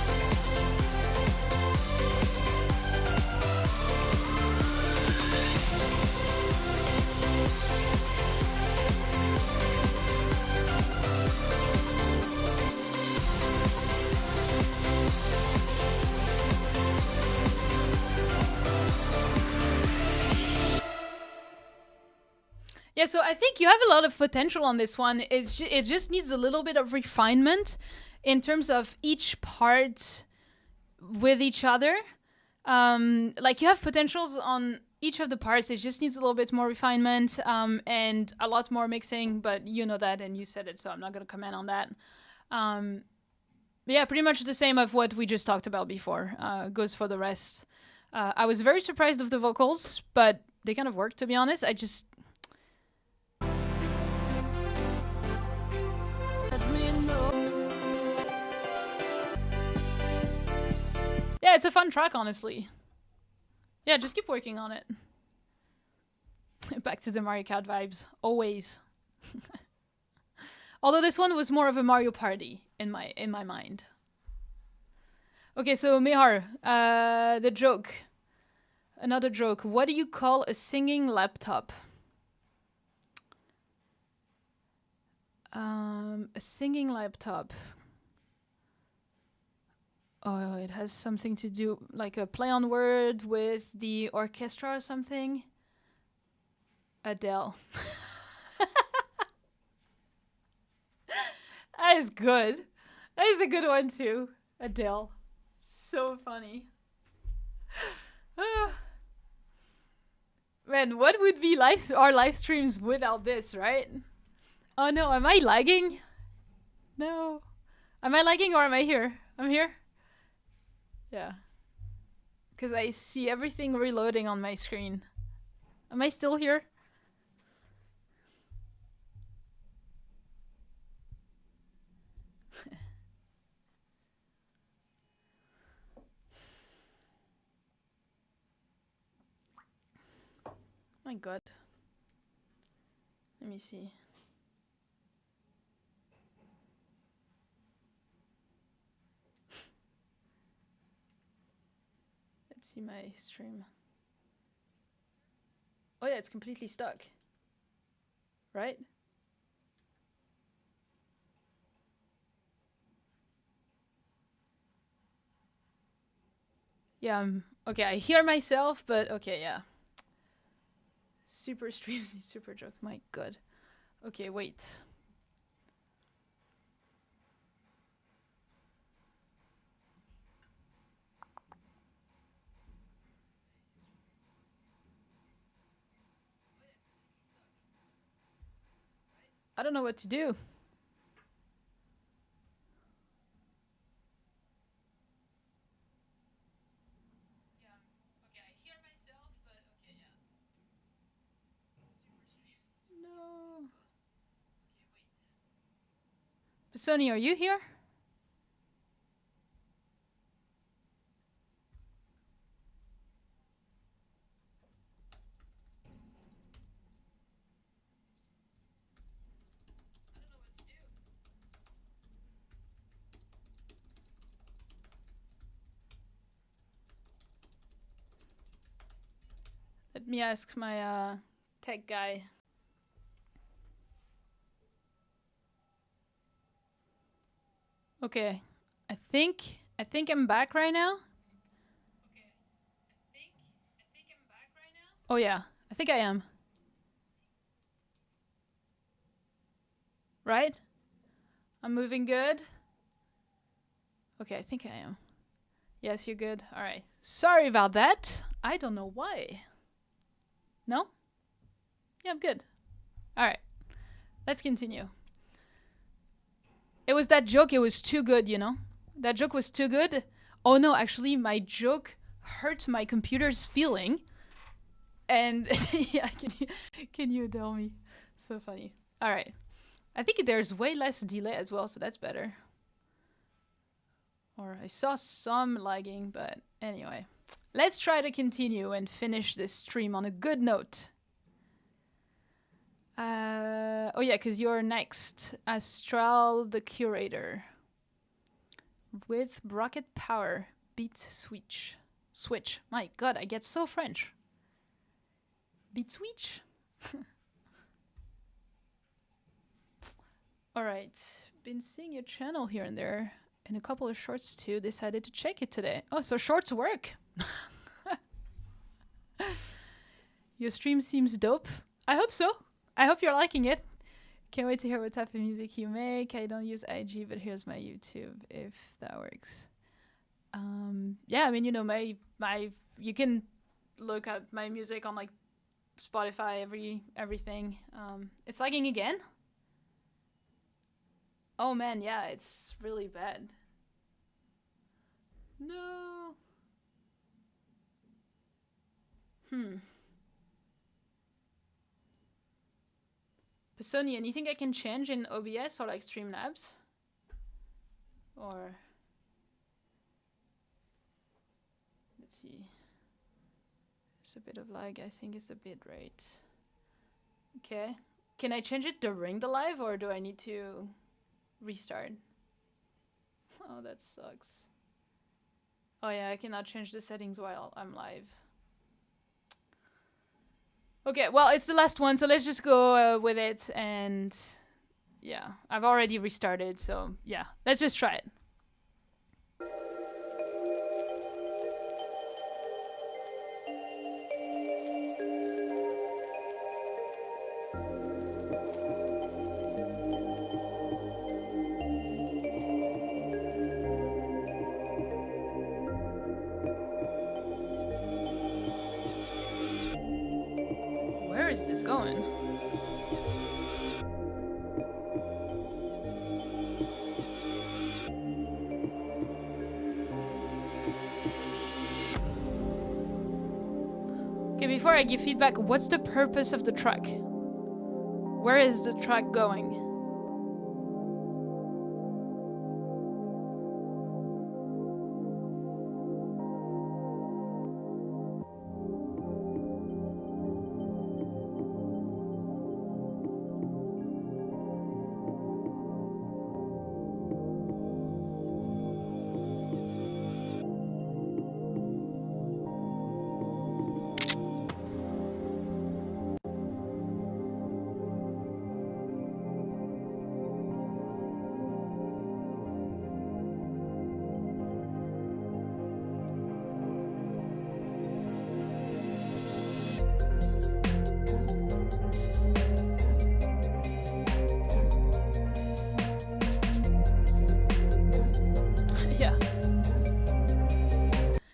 Yeah, so I think you have a lot of potential on this one. It just needs a little bit of refinement in terms of each part with each other. Like you have potentials on each of the parts. It just needs a little bit more refinement and a lot more mixing. But you know that, and you said it, so I'm not going to comment on that. Yeah, pretty much the same of what we just talked about before. Goes for the rest. I was very surprised of the vocals, but they kind of worked, to be honest. Yeah, it's a fun track, honestly. Yeah, just keep working on it. Back to the Mario Kart vibes, always. Although this one was more of a Mario Party in my mind. Okay, so Mihar, the joke. Another joke. What do you call a singing laptop? A singing laptop. Oh, it has something to do, like a play on word with the orchestra or something. Adele. That is good. That is a good one too. Adele. So funny. Man, what would be our live streams without this, right? Oh no, am I lagging? No. Am I lagging or am I here? I'm here? Yeah. Because I see everything reloading on my screen. Am I still here? My god. Let me see. Let's see my stream. Oh yeah, it's completely stuck. Right? Yeah, okay, I hear myself, but okay, yeah. Super streams need super joke. My god. Okay, wait. I don't know what to do. No. Sony, are you here? Let me ask my tech guy. Okay, I think I'm back right now. Oh yeah, I think I am. Right? I'm moving good. Okay, I think I am. Yes, you're good. All right. Sorry about that. I don't know why. No? Yeah, I'm good. All right. Let's continue. It was that joke. It was too good, you know? That joke was too good. Oh no, actually, my joke hurt my computer's feeling. And yeah, can you tell me? So funny. All right. I think there's way less delay as well, so that's better. Or I saw some lagging, but anyway. Let's try to continue and finish this stream on a good note. Oh yeah, because you're next. Astral the Curator. with Rocket Power Beat Switch. Switch. My God, I get so French. Beat Switch. All right, been seeing your channel here and there, and a couple of shorts too. Decided to check it today. Oh, so shorts work. Your stream seems dope. I hope so. I hope you're liking it. Can't wait to hear what type of music you make. I don't use IG, but here's my YouTube if that works. Yeah, I mean, you know, my you can look at my music on like Spotify, everything. It's lagging again. Oh man, yeah, it's really bad. No. Pesonian, you think I can change in OBS or like Streamlabs? Or let's see. There's a bit of lag. I think it's a bit rate. Okay. Can I change it during the live or do I need to restart? Oh, that sucks. Oh yeah, I cannot change the settings while I'm live. Okay, well, it's the last one, so let's just go with it. And yeah, I've already restarted, so yeah, let's just try it. Where is this going? Okay, before I give feedback, what's the purpose of the track? Where is the track going?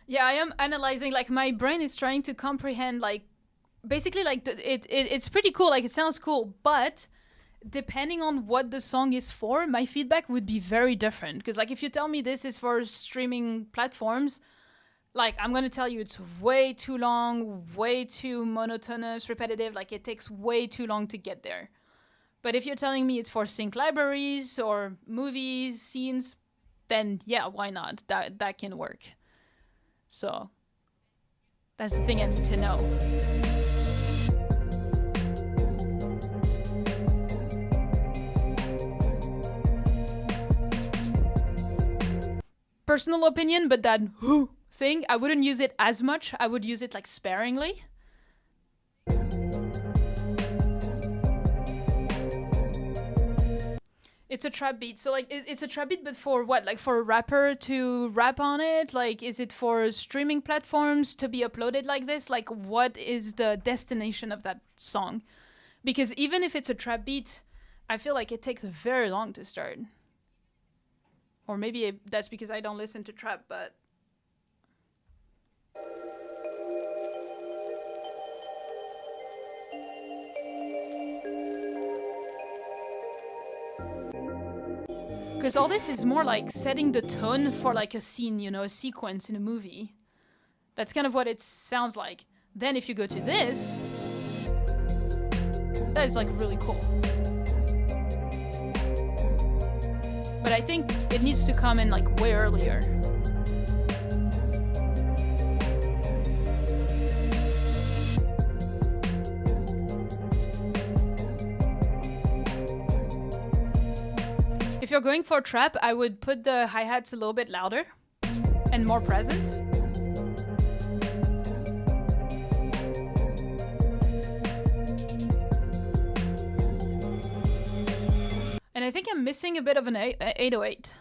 Yeah, I am analyzing, like my brain is trying to comprehend, like basically like it's pretty cool, like it sounds cool, but depending on what the song is for, my feedback would be very different. Because like if you tell me this is for streaming platforms, like I'm gonna tell you it's way too long, way too monotonous, repetitive, like it takes way too long to get there. But if you're telling me it's for sync libraries or movies, scenes, then yeah, why not? That can work. So that's the thing I need to know. Personal opinion, but that thing, I wouldn't use it as much. I would use it like sparingly. It's a trap beat. So like it's a trap beat, but for what? Like for a rapper to rap on it? Like is it for streaming platforms to be uploaded like this? Like what is the destination of that song? Because even if it's a trap beat, I feel like it takes very long to start. Or maybe that's because I don't listen to trap, but because all this is more like setting the tone for like a scene, you know, a sequence in a movie. That's kind of what it sounds like. Then if you go to this, that is like really cool. But I think it needs to come in like way earlier. If you're going for trap, I would put the hi-hats a little bit louder and more present. And I think I'm missing a bit of an 808.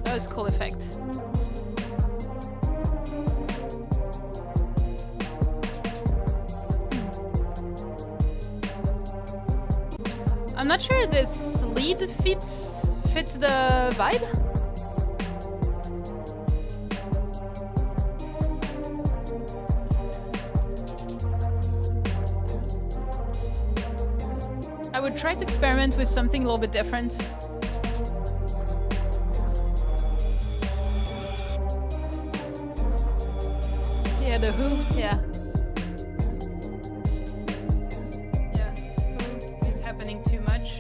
That was a cool effect. I'm not sure this lead fits the vibe. I would try to experiment with something a little bit different. Yeah, the who, yeah. Yeah, who is happening too much.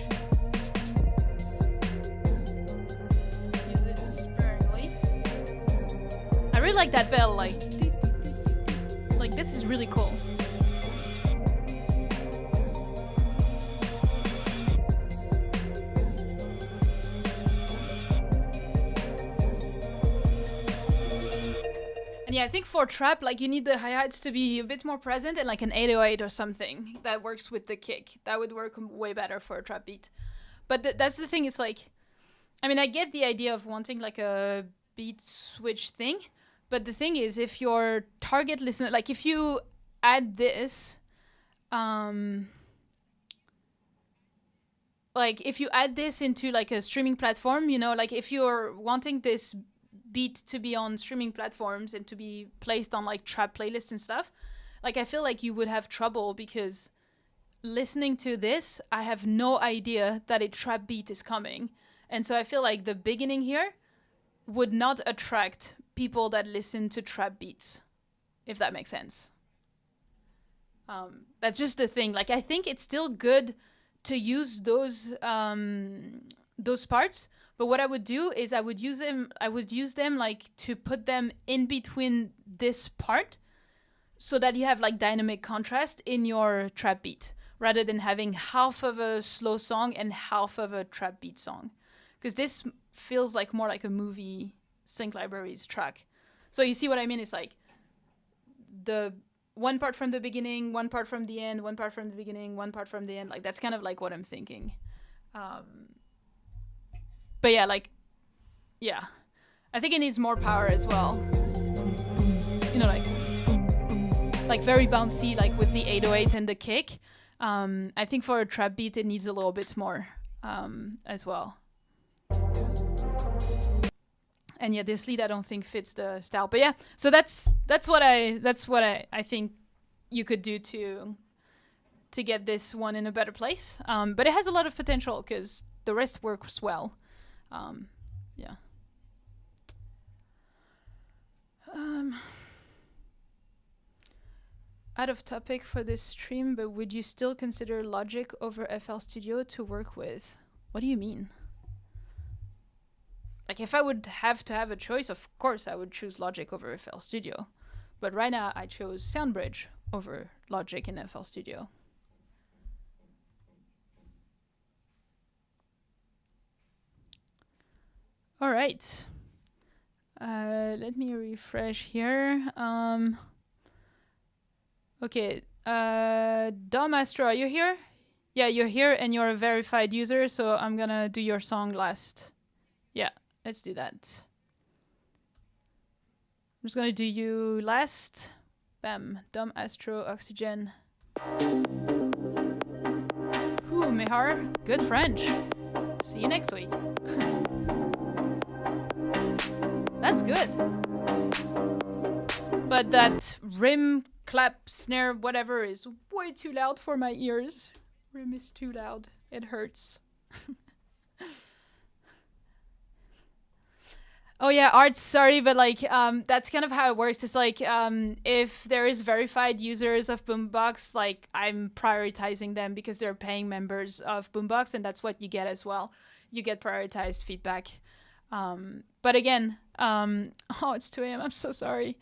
Use it sparingly. I really like that bell, like this is really cool. Yeah, I think for trap, like you need the hi-hats to be a bit more present and like an 808 or something that works with the kick. That would work way better for a trap beat. But that's the thing, it's like, I mean, I get the idea of wanting like a beat switch thing, but the thing is, if your target listener, like if you add this, like if you add this into like a streaming platform, you know, like if you're wanting this beat to be on streaming platforms and to be placed on like trap playlists and stuff, like I feel like you would have trouble because listening to this, I have no idea that a trap beat is coming. And so I feel like the beginning here would not attract people that listen to trap beats, if that makes sense. That's just the thing. Like I think it's still good to use those parts, but what I would do is I would use them like to put them in between this part so that you have like dynamic contrast in your trap beat rather than having half of a slow song and half of a trap beat song, because this feels like more like a movie sync libraries track. So you see what I mean? It's like the one part from the beginning, one part from the end, one part from the beginning, one part from the end. Like that's kind of like what I'm thinking. But yeah, like, yeah, I think it needs more power as well. You know, like very bouncy, like with the 808 and the kick. I think for a trap beat, it needs a little bit more as well. And yeah, this lead I don't think fits the style. But yeah, so that's what I think you could do to get this one in a better place. But it has a lot of potential because the rest works well. Yeah. Out of topic for this stream, but would you still consider Logic over FL Studio to work with? What do you mean? Like if I would have to have a choice, of course I would choose Logic over FL Studio. But right now I chose SoundBridge over Logic and FL Studio. All right. Let me refresh here. Okay. Dom Astro, are you here? Yeah, you're here and you're a verified user, so I'm gonna do your song last. Yeah, let's do that. I'm just gonna do you last. Bam. Dom Astro Oxygen. Ooh, Mehar. Good French. See you next week. That's good. But that rim, clap, snare, whatever is way too loud for my ears. Rim is too loud. It hurts. Oh yeah, Art, sorry, but like that's kind of how it works. It's like if there is verified users of Boombox, like I'm prioritizing them because they're paying members of Boombox, and that's what you get as well. You get prioritized feedback. But again, oh, it's 2 a.m. I'm so sorry.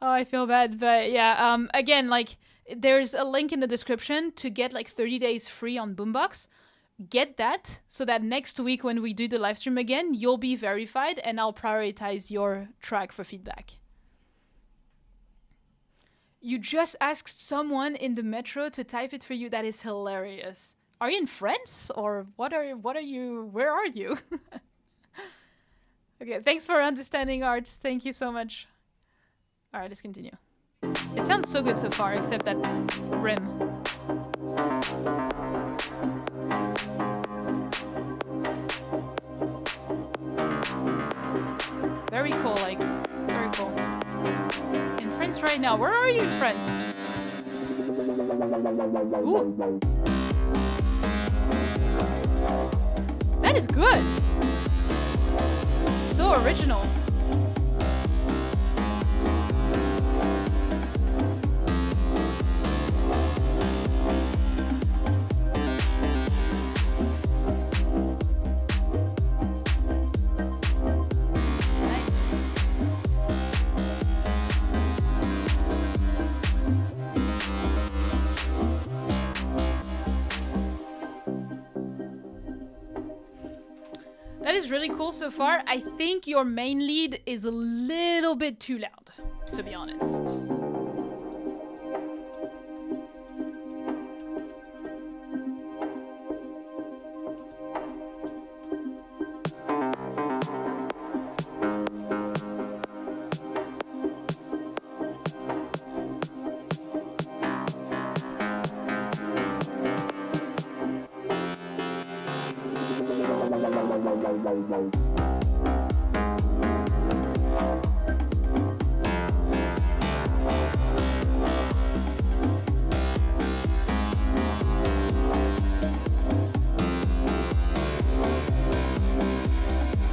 Oh, I feel bad. But yeah, again, like there's a link in the description to get like 30 days free on Boombox. Get that so that next week when we do the live stream again, you'll be verified and I'll prioritize your track for feedback. You just asked someone in the metro to type it for you. That is hilarious. Are you in France or what are you? Where are you? Okay, thanks for understanding, Art. Thank you so much. All right, let's continue. It sounds so good so far, except that rim. Very cool, like, very cool. In France right now. Where are you in France? Ooh. That is good. So original. That is really cool so far. I think your main lead is a little bit too loud, to be honest.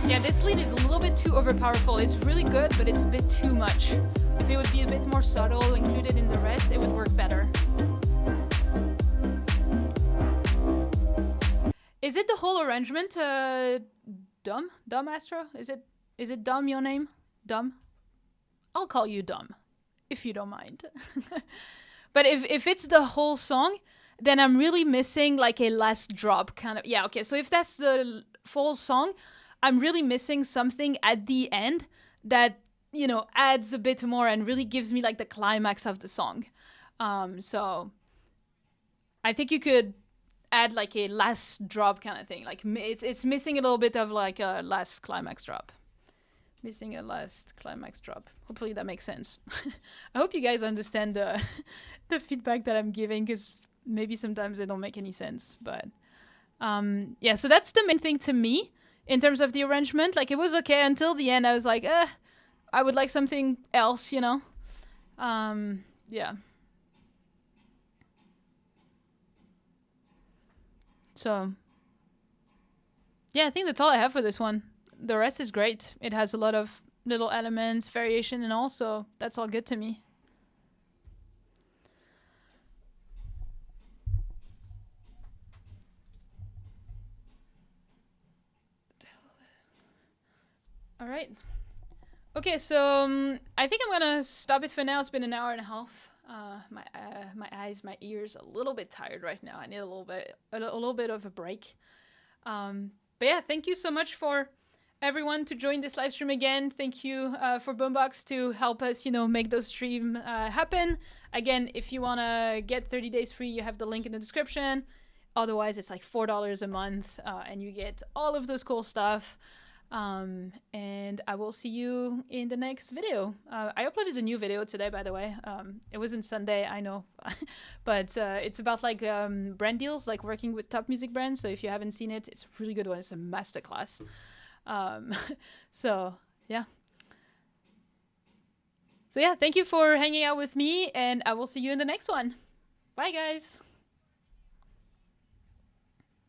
Yeah, this lead is a little bit too overpowerful. It's really good, but it's a bit too much. If it would be a bit more subtle, included in the rest, it would work better. Is it the whole arrangement, Dom? Dom Astro? Is it Dom your name? Dom? I'll call you Dom, if you don't mind. But if it's the whole song, then I'm really missing like a last drop kind of... Yeah, okay, so if that's the full song, I'm really missing something at the end that, you know, adds a bit more and really gives me like the climax of the song. So I think you could add like a last drop kind of thing. Like it's missing a little bit of like a last climax drop. Missing a last climax drop. Hopefully that makes sense. I hope you guys understand the feedback that I'm giving, because maybe sometimes they don't make any sense. But yeah, so that's the main thing to me in terms of the arrangement. Like it was okay until the end. I was like, I would like something else, you know? Yeah. So, yeah, I think that's all I have for this one. The rest is great. It has a lot of little elements, variation, and all, so that's all good to me. All right. Okay, so I think I'm gonna stop it for now. It's been an hour and a half. My eyes, my ears, a little bit tired right now. I need a little bit of a break. But yeah, thank you so much for everyone to join this live stream again. Thank you for Boombox to help us, you know, make those streams happen. Again, if you wanna get 30 days free, you have the link in the description. Otherwise, it's like $4 a month, and you get all of those cool stuff. And I will see you in the next video. I uploaded a new video today, by the way. It wasn't Sunday, I know, but it's about like brand deals, like working with top music brands. So if you haven't seen it, it's a really good one. It's a masterclass. So yeah. So yeah, thank you for hanging out with me, and I will see you in the next one. Bye, guys.